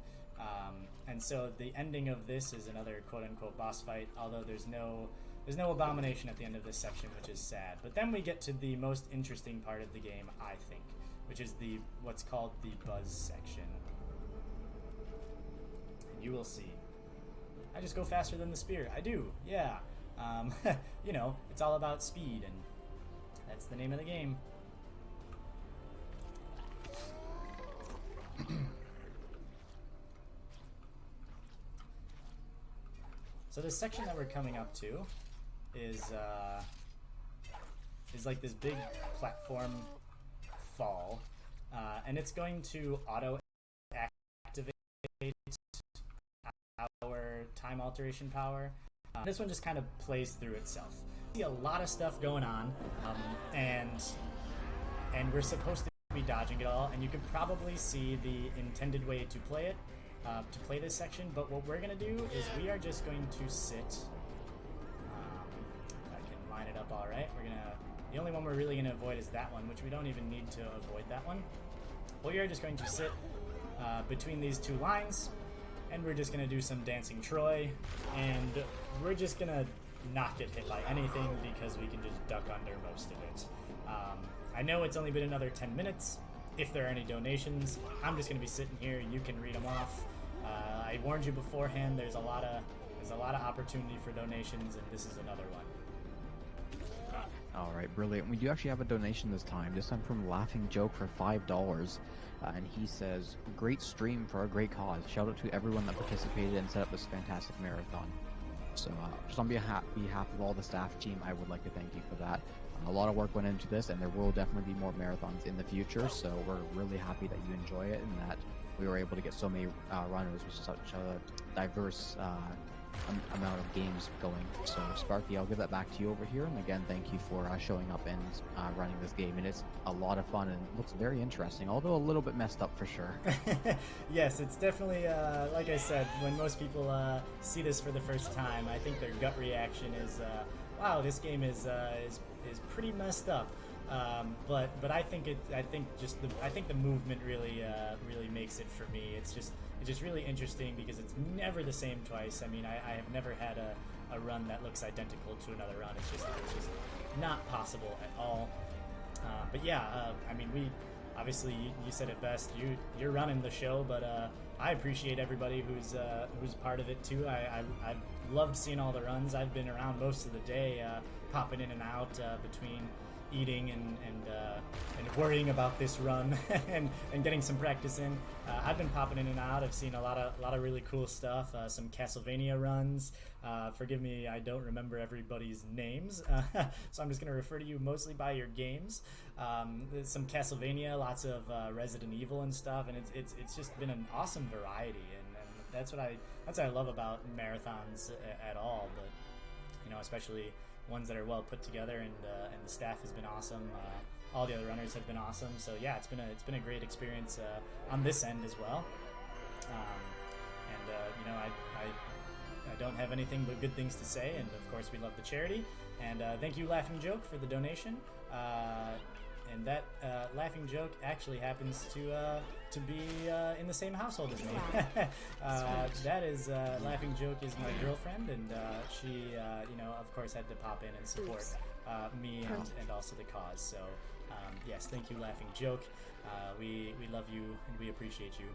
And so the ending of this is another quote-unquote boss fight, although there's no abomination at the end of this section, which is sad. But then we get to the most interesting part of the game, I think, which is what's called the buzz section. And you will see. I just go faster than the spear. I do, yeah. You know, it's all about speed, and that's the name of the game. So this section that we're coming up to is like this big platform fall, and it's going to auto activate our time alteration power. This one just kind of plays through itself. See a lot of stuff going on, and we're supposed to be dodging it all, and you can probably see the intended way to play it, to play this section. But what we're gonna do is we are just going to sit. If I can line it up all right, the only one we're really gonna avoid is that one, which we don't even need to avoid that one. We are just going to sit between these two lines, and we're just gonna do some dancing Troy, and we're just gonna not get hit by anything because we can just duck under most of it. I know it's only been another 10 minutes. If there are any donations, I'm just gonna be sitting here. You can read them off. I warned you beforehand. There's a lot of opportunity for donations, and this is another one.
All right, brilliant. We do actually have a donation this time from Laughing Joke for $5. And he says, great stream for a great cause. Shout out to everyone that participated and set up this fantastic marathon. So just on behalf of all the staff team, I would like to thank you for that. A lot of work went into this, and there will definitely be more marathons in the future, so we're really happy that you enjoy it and that we were able to get so many runners with such a diverse amount of games going. So Sparky, I'll give that back to you over here, and again, thank you for showing up and running this game. And it's a lot of fun and looks very interesting, although a little bit messed up for sure.
Yes, it's definitely like I said, when most people see this for the first time, I think their gut reaction is wow, this game is pretty messed up. But I think the movement really makes it for me. It's just really interesting because it's never the same twice. I mean, I have never had a run that looks identical to another run. It's just not possible at all. But yeah, I mean, obviously you said it best. You're running the show, but I appreciate everybody who's part of it too. I've loved seeing all the runs. I've been around most of the day, popping in and out between eating and worrying about this run and getting some practice in. I've been popping in and out. I've seen a lot of really cool stuff. Some Castlevania runs. Forgive me, I don't remember everybody's names, so I'm just going to refer to you mostly by your games. Some Castlevania, lots of Resident Evil and stuff, and it's just been an awesome variety, and that's what I love about marathons at all. But you know, especially ones that are well put together, and the staff has been awesome. All the other runners have been awesome. So yeah, it's been a great experience on this end as well. You know, I don't have anything but good things to say, and of course we love the charity. And thank you, Laughing Joke, for the donation. And that Laughing Joke actually happens to be in the same household as me. That is Laughing Joke is my girlfriend, and she, you know, of course, had to pop in and support me and also the cause. So yes, thank you, Laughing Joke. We love you and we appreciate you.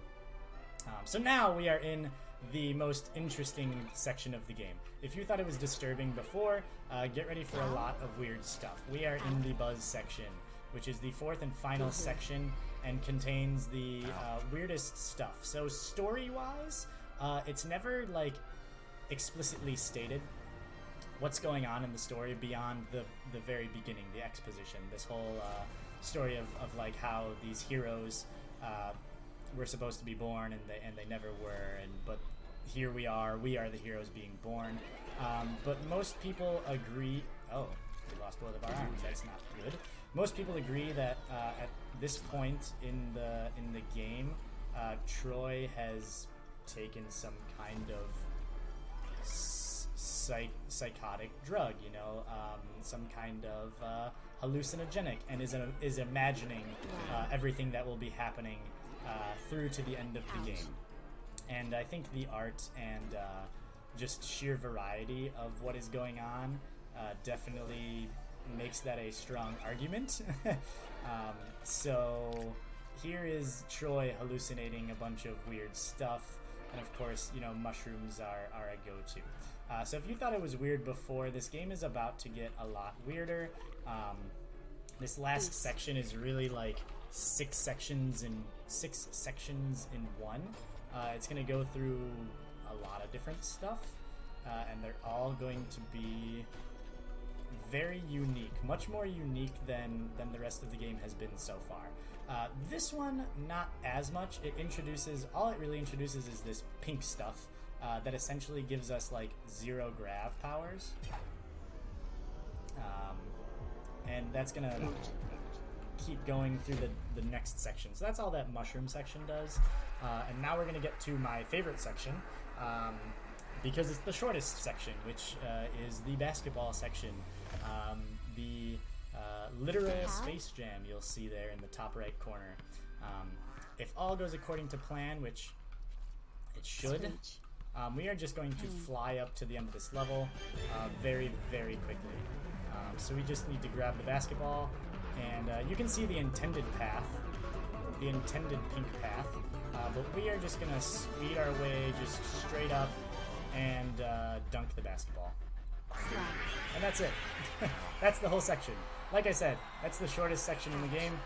So now we are in the most interesting section of the game. If you thought it was disturbing before, get ready for a lot of weird stuff. We are in the Buzz section, which is the fourth and final section and contains the weirdest stuff. So story-wise, it's never like explicitly stated what's going on in the story beyond the very beginning, the exposition. This whole story of like how these heroes were supposed to be born and they never were, but here we are the heroes being born. But most people agree. Oh, we lost both of our arms. That's not good. Most people agree that at this point in the game, Troy has taken some kind of psychotic drug, you know, some kind of hallucinogenic, and is imagining everything that will be happening through to the end of the game. And I think the art and just sheer variety of what is going on definitely makes that a strong argument. So here is Troy hallucinating a bunch of weird stuff, and of course, you know, mushrooms are a go-to. So if you thought it was weird before, this game is about to get a lot weirder. This last section is really like six sections in one. It's going to go through a lot of different stuff, and they're all going to be very unique, much more unique than the rest of the game has been so far. This one, not as much. All it really introduces is this pink stuff that essentially gives us like 0 grav powers. And that's gonna keep going through the next section. So that's all that mushroom section does. And now we're gonna get to my favorite section, because it's the shortest section, which is the basketball section. The literal space jam you'll see there in the top right corner. If all goes according to plan, which it should, we are just going to fly up to the end of this level very, very quickly. So we just need to grab the basketball, and you can see the intended path, the intended pink path, but we are just going to speed our way just straight up and dunk the basketball. And that's it. That's the whole section. Like I said, that's the shortest section in the game.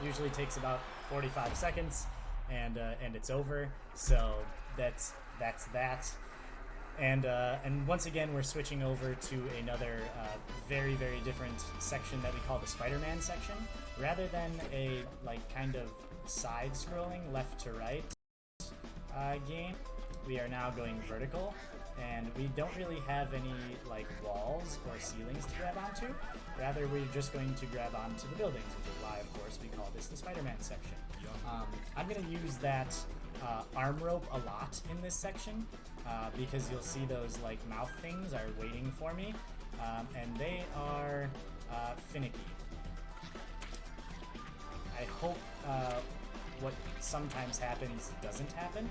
It usually takes about 45 seconds, and it's over. So that's that. And once again, we're switching over to another very, very different section that we call the Spider-Man section. Rather than a kind of side-scrolling left to right game, we are now going vertical, and we don't really have any walls or ceilings to grab onto. Rather, we're just going to grab onto the buildings, which is why, of course, we call this the Spider-Man section. I'm going to use that arm rope a lot in this section, because you'll see those mouth things are waiting for me, and they are finicky. I hope what sometimes happens doesn't happen,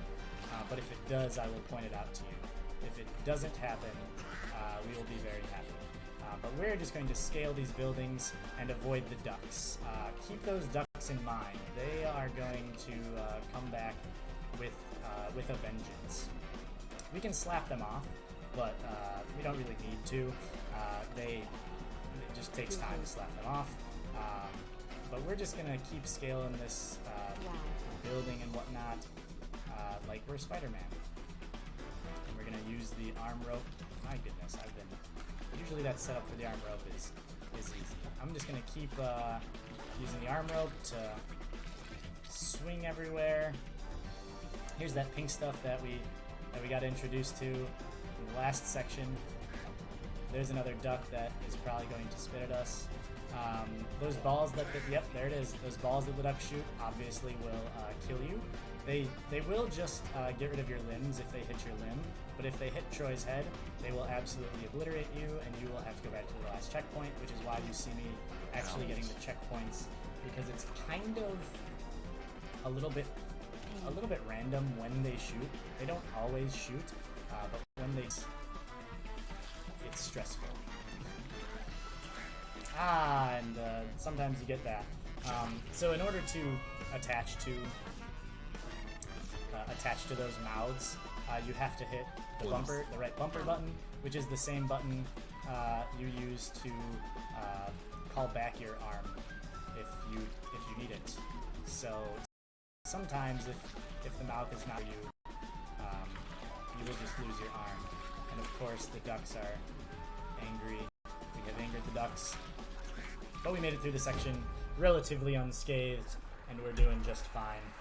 but if it does, I will point it out to you. If it doesn't happen, we will be very happy. But we're just going to scale these buildings and avoid the ducks. Keep those ducks in mind. They are going to come back with a vengeance. We can slap them off, but we don't really need to. It just takes time to slap them off. But we're just going to keep scaling this building and whatnot like we're Spider-Man. And we're going to use the arm rope. My goodness, usually that setup for the arm rope is easy. I'm just going to keep using the arm rope to swing everywhere. Here's that pink stuff that we got introduced to in the last section. There's another duck that is probably going to spit at us. Those balls yep, there it is. Those balls that the duck shoot obviously will kill you. They will just get rid of your limbs if they hit your limb, but if they hit Troy's head, they will absolutely obliterate you, and you will have to go back to the last checkpoint, which is why you see me actually getting the checkpoints, because it's kind of a little bit random when they shoot. They don't always shoot, but when it's stressful. And sometimes you get that. So in order to attach to those mouths, you have to hit the right bumper button, which is the same button you use to call back your arm if you need it. So sometimes if the mouth is not you, you will just lose your arm. And of course the ducks are angry. We have angered the ducks. But we made it through the section relatively unscathed, and we're doing just fine.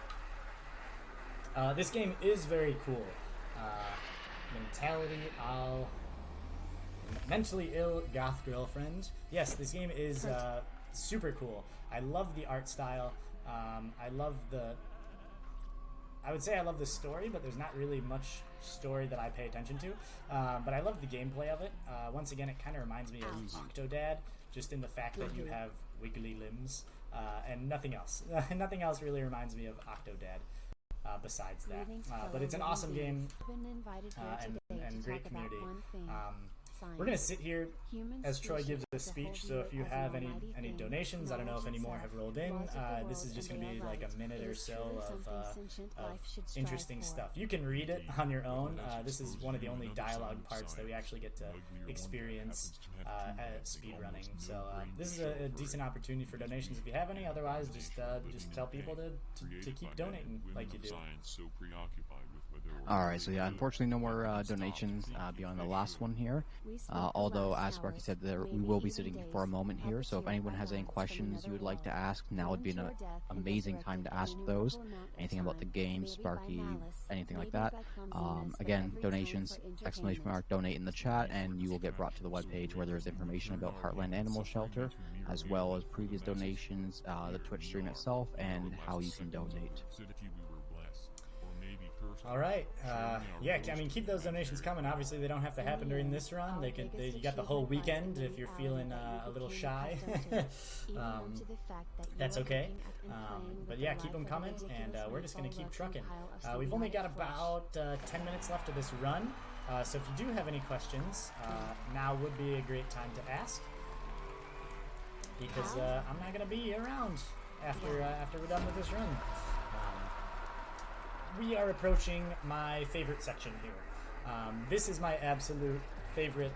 This game is very cool. Mentally ill goth girlfriend. Yes, this game is super cool. I love the art style. I love I would say I love the story, but there's not really much story that I pay attention to. But I love the gameplay of it. Once again, it kind of reminds me of Octodad, just in the fact that you have wiggly limbs and nothing else. Nothing else really reminds me of Octodad besides that. But it's an awesome game and great community. We're going to sit here as Troy gives a speech, so if you have any donations, I don't know if any more have rolled in, this is just going to be like a minute or so of interesting stuff. You can read it on your own. This is one of the only dialogue parts that we actually get to experience at speedrunning. So this is a decent opportunity for donations if you have any. Otherwise, just tell people to keep donating like you do.
Alright, so yeah, unfortunately no more donations beyond the last one here. Although, as Sparky said, we will be sitting for a moment here, so if anyone has any questions you would like to ask, now would be an amazing time to ask those. Anything about the game, Sparky, anything like that. Again, donations, ! Donate in the chat, and you will get brought to the webpage where there's information about Heartland Animal Shelter, as well as previous donations, the Twitch stream itself, and how you can donate.
All right. Yeah, I mean, keep those donations coming. Obviously, they don't have to happen during this run. You got the whole weekend if you're feeling a little shy. That's okay. But yeah, keep them coming, and we're just going to keep trucking. We've only got about 10 minutes left of this run, so if you do have any questions, now would be a great time to ask, because I'm not going to be around after we're done with this run. We are approaching my favorite section here. This is my absolute favorite,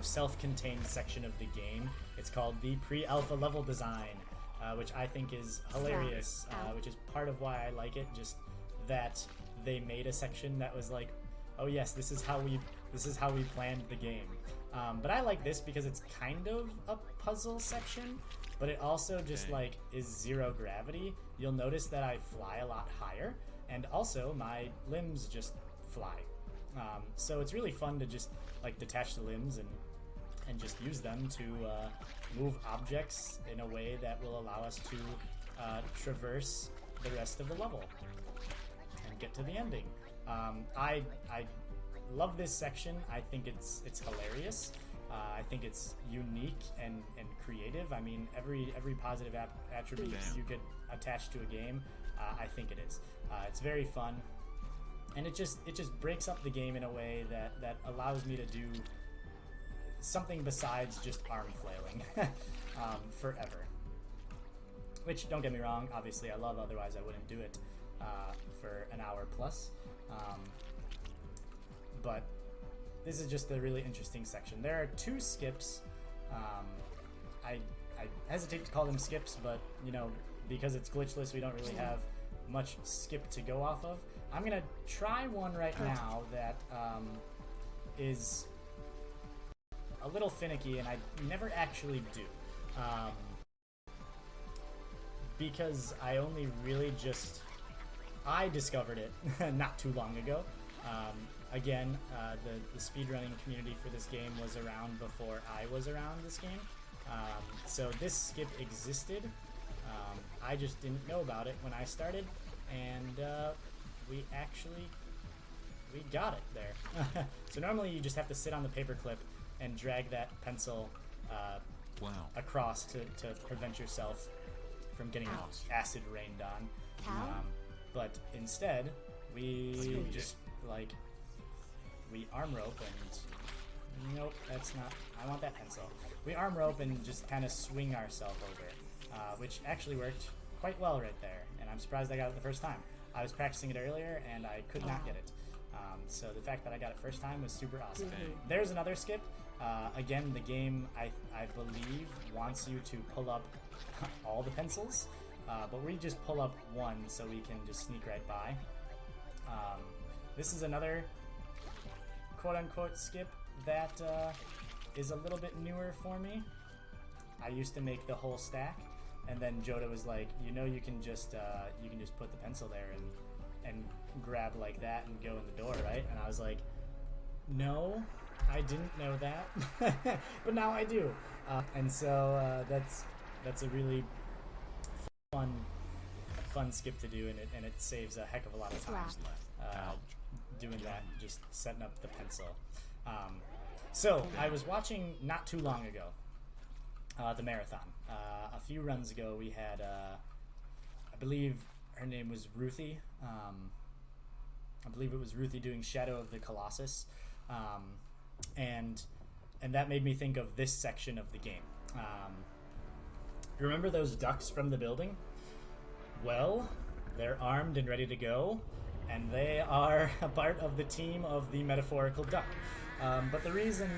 self-contained section of the game. It's called the pre-alpha level design, which I think is hilarious, which is part of why I like it. Just that they made a section that was like, oh yes, this is how we planned the game. But I like this because it's kind of a puzzle section, but it also just like is zero gravity. You'll notice that I fly a lot higher, and also my limbs just fly. So it's really fun to just like detach the limbs and just use them to move objects in a way that will allow us to traverse the rest of the level and get to the ending. I love this section. I think it's hilarious. I think it's unique and creative. I mean, every positive attribute you could attach to a game, I think it is. It's very fun, and it just breaks up the game in a way that allows me to do something besides just arm flailing forever. Which, don't get me wrong, obviously I love, otherwise I wouldn't do it for an hour plus. But this is just a really interesting section. There are two skips. I hesitate to call them skips, but because it's glitchless, we don't really have much skip to go off of. I'm gonna try one right now that is a little finicky, and I never actually do, because I only really I discovered it not too long ago. Again, the speedrunning community for this game was around before I was around this game. So this skip existed. I just didn't know about it when I started, and we got it there. So normally you just have to sit on the paperclip and drag that pencil across to prevent yourself from getting acid rained on. But instead, we just we arm rope and nope, that's not. I want that pencil. We arm rope and just kind of swing ourselves over, which actually worked quite well right there. And I'm surprised I got it the first time. I was practicing it earlier and I could not get it. So the fact that I got it first time was super awesome. There's another skip. Again, the game I believe wants you to pull up all the pencils, but we just pull up one so we can just sneak right by. This is another quote-unquote skip that is a little bit newer for me. I used to make the whole stack, and then Joda was like, you can just put the pencil there and grab like that and go in the door, right? And I was like, no, I didn't know that, but now I do. And so that's a really fun skip to do, and it saves a heck of a lot of time doing that, just setting up the pencil. So I was watching not too long ago the marathon. A few runs ago we had, I believe her name was Ruthie. I believe it was Ruthie doing Shadow of the Colossus. And that made me think of this section of the game. Remember those ducks from the building? Well, they're armed and ready to go, and they are a part of the team of the metaphorical duck. But the reason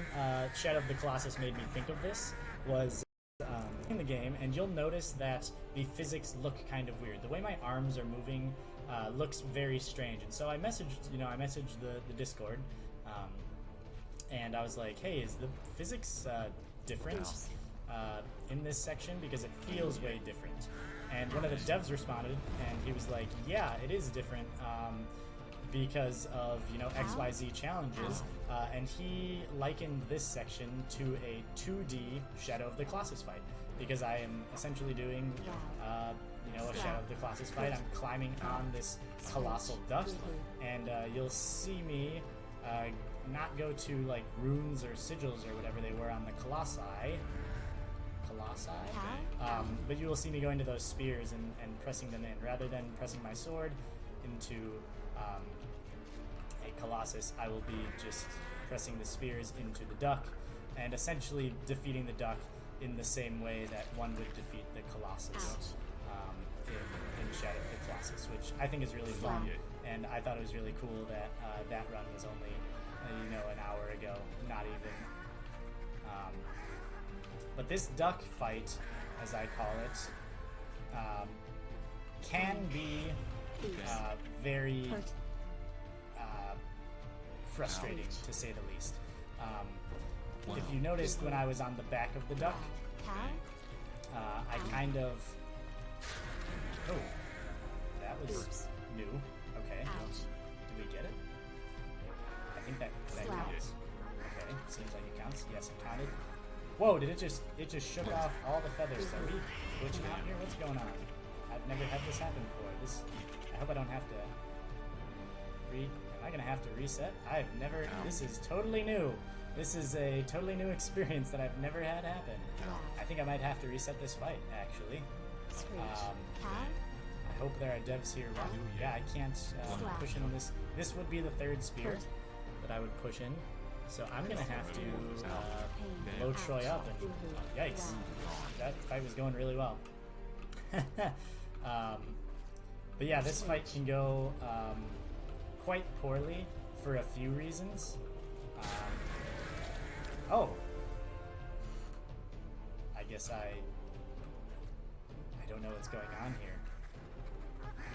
Shadow of the Colossus made me think of this was in the game, and you'll notice that the physics look kind of weird. The way my arms are moving looks very strange, and so I messaged the Discord, and I was like, hey, is the physics different in this section, because it feels way different? And one of the devs responded, and he was like, yeah, it is different because of, XYZ challenges, and he likened this section to a 2D Shadow of the Colossus fight, because I am essentially doing a Shadow of the Colossus fight. I'm climbing on this colossal duck, and you'll see me not go to like runes or sigils or whatever they were on the colossi, but you will see me going to those spears and pressing them in. Rather than pressing my sword into a colossus, I will be just pressing the spears into the duck, and essentially defeating the duck in the same way that one would defeat the colossus in Shadow of the Colossus, which I think is really fun. And I thought it was really cool that that run was only an hour ago, not even. But this duck fight, as I call it, can be very frustrating, to say the least. If you noticed, when I was on the back of the duck, I kind of... Oh, that was new. Okay. Did we get it? I think that counts. Okay, seems like it counts. Yes, it counted. Whoa, it just shook off all the feathers. Are we glitching out here? What's going on? I've never had this happen before. I hope I don't have to am I gonna have to reset? I've never, this is totally new. This is a totally new experience that I've never had happen. I think I might have to reset this fight, actually. I hope there are devs here. Yeah, I can't push in this. This would be the third spear that I would push in. So I'm going to have to load Troy up. And, yikes. That fight was going really well. But yeah, this fight can go quite poorly for a few reasons. I guess I don't know what's going on here.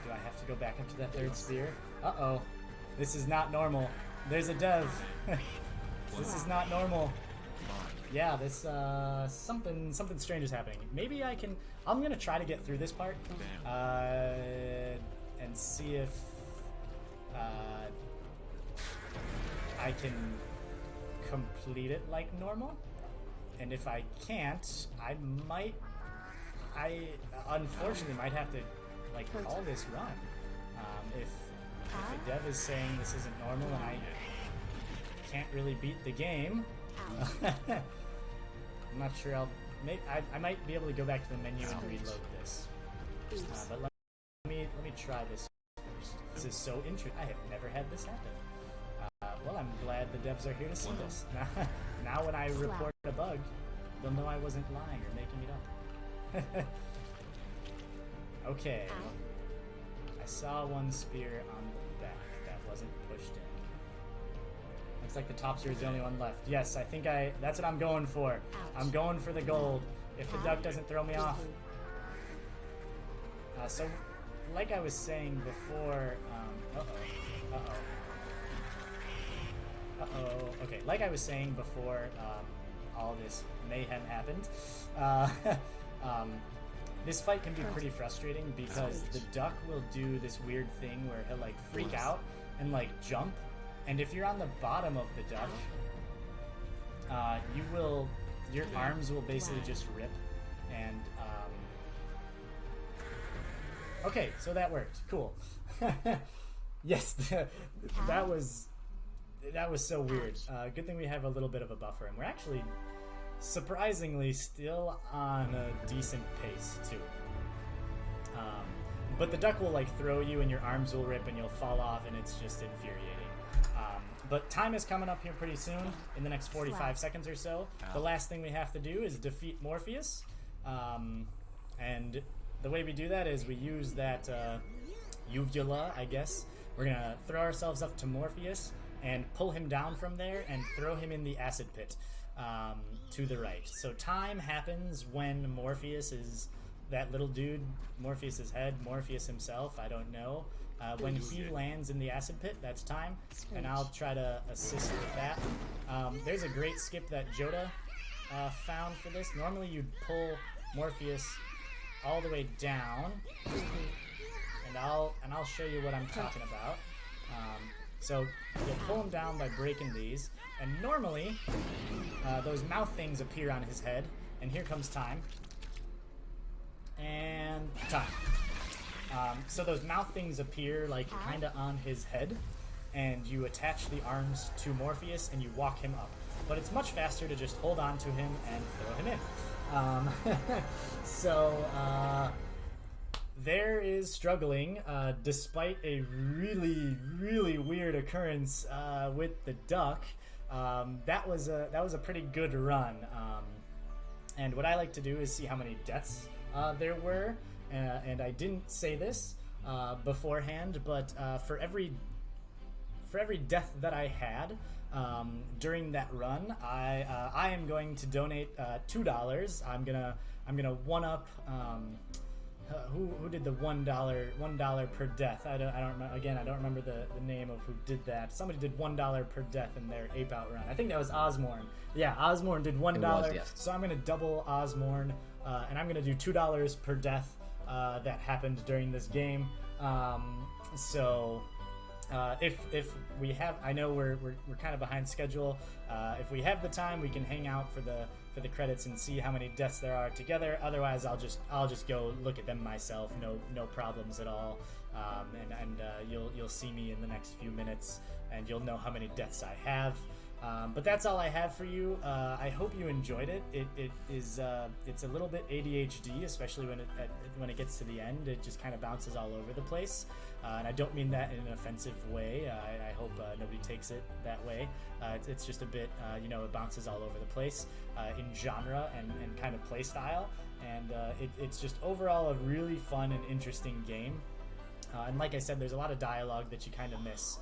Do I have to go back up to that third spear? Uh-oh. This is not normal. There's a dev. This is not normal. Yeah, this, something strange is happening. Maybe I'm gonna try to get through this part, and see if, I can complete it like normal. And if I can't, I unfortunately might have to, like, call this run. If a dev is saying this isn't normal and I can't really beat the game, I'm not sure I might be able to go back to the menu and reload this. But let me try this first. This is so interesting. I have never had this happen. Well, I'm glad the devs are here to see this. Now when I report a bug, they'll know I wasn't lying or making it up. Okay. I saw one spear on the back that wasn't pushed in. Looks like the top spear is the only one left. Yes, I think that's what I'm going for. I'm going for the gold. If the duck doesn't throw me off. So, like I was saying before, okay, like I was saying before all this mayhem happened, this fight can be pretty frustrating because the duck will do this weird thing where he'll like freak out and like jump, and if you're on the bottom of the duck, your arms will basically just rip, and Okay, so that worked. Cool. Yes, that was so weird. Good thing we have a little bit of a buffer, and we're actually surprisingly still on a decent pace too. But the duck will like throw you, and your arms will rip, and you'll fall off, and it's just infuriating. But time is coming up here pretty soon, in the next 45 seconds or so. The last thing we have to do is defeat Morpheus, and the way we do that is we use that uvula, I guess. We're gonna throw ourselves up to Morpheus and pull him down from there and throw him in the acid pit to the right. So time happens when Morpheus is that little dude, Morpheus's head, Morpheus himself, I don't know. When he lands in the acid pit, that's time, and I'll try to assist with that. There's a great skip that Joda found for this. Normally you'd pull Morpheus all the way down, and I'll show you what I'm talking about. So you'll pull him down by breaking these, and normally those mouth things appear on his head, and here comes time. And time. So those mouth things appear like kind of on his head, and you attach the arms to Morpheus and you walk him up. But it's much faster to just hold on to him and throw him in. There is struggling, despite a really, really weird occurrence with the duck. That was a pretty good run. And what I like to do is see how many deaths there were. And I didn't say this beforehand, but for every death that I had during that run, I am going to donate $2. I'm gonna one up. Who did the $1 per death? I don't remember. Again, I don't remember the name of who did that. Somebody did $1 per death in their ape out run. I think that was Osmorn. Yeah, Osmorn did $1.
Yes. So
I'm gonna double Osmorn, and I'm gonna do $2 per death that happened during this game. If we have, I know we're kind of behind schedule. If we have the time, we can hang out for the credits and see how many deaths there are together. Otherwise, I'll just go look at them myself. No problems at all. You'll see me in the next few minutes, and you'll know how many deaths I have. But that's all I have for you. I hope you enjoyed it. It's a little bit ADHD, especially when it gets to the end. It just kind of bounces all over the place, and I don't mean that in an offensive way. I hope nobody takes it that way. It's just a bit, it bounces all over the place in genre and kind of play style, and it's just overall a really fun and interesting game. And like I said, there's a lot of dialogue that you kind of miss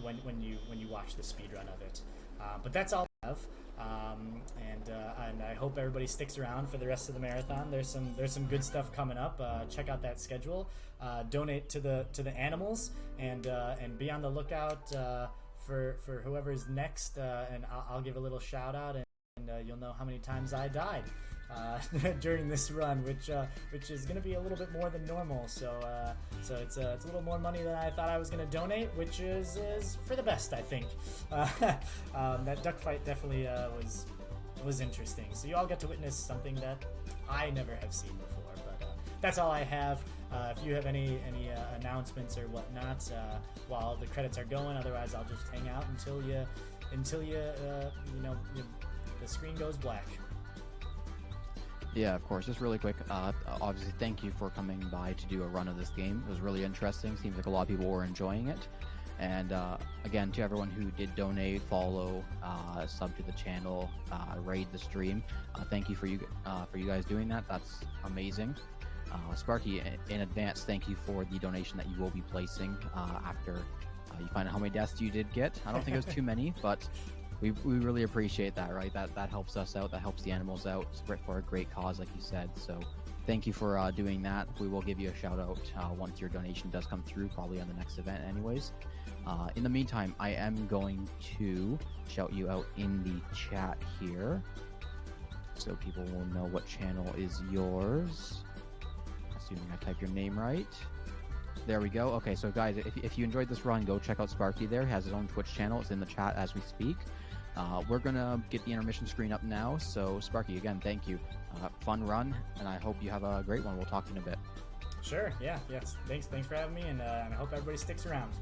when you watch the speedrun of it. But that's all I have, and I hope everybody sticks around for the rest of the marathon. There's some good stuff coming up. Check out that schedule. Donate to the animals, and be on the lookout for whoever's next. And I'll give a little shout out, and you'll know how many times I died during this run, which is going to be a little bit more than normal. So it's a little more money than I thought I was going to donate, which is for the best, I think. That duck fight definitely was interesting. So you all get to witness something that I never have seen before. But that's all I have. If you have any announcements or whatnot while the credits are going, otherwise I'll just hang out until the screen goes black.
Yeah, of course. Just really quick, obviously thank you for coming by to do a run of this game. It was really interesting. Seems like a lot of people were enjoying it. And again, to everyone who did donate, follow, sub to the channel, raid the stream, thank you for you guys doing that. That's amazing. Sparky, in advance, thank you for the donation that you will be placing after you find out how many deaths you did get. I don't think it was too many, but we really appreciate that, right? That helps us out. That helps the animals out for a great cause, like you said. So thank you for doing that. We will give you a shout out once your donation does come through, probably on the next event anyways. In the meantime, I am going to shout you out in the chat here so people will know what channel is yours. Assuming I type your name right. There we go. Okay, so guys, if you enjoyed this run, go check out Sparky there. He has his own Twitch channel. It's in the chat as we speak. We're going to get the intermission screen up now. So Sparky, again, thank you. Fun run, and I hope you have a great one. We'll talk in a bit.
Sure. Yeah. Yes. Thanks for having me, and I hope everybody sticks around.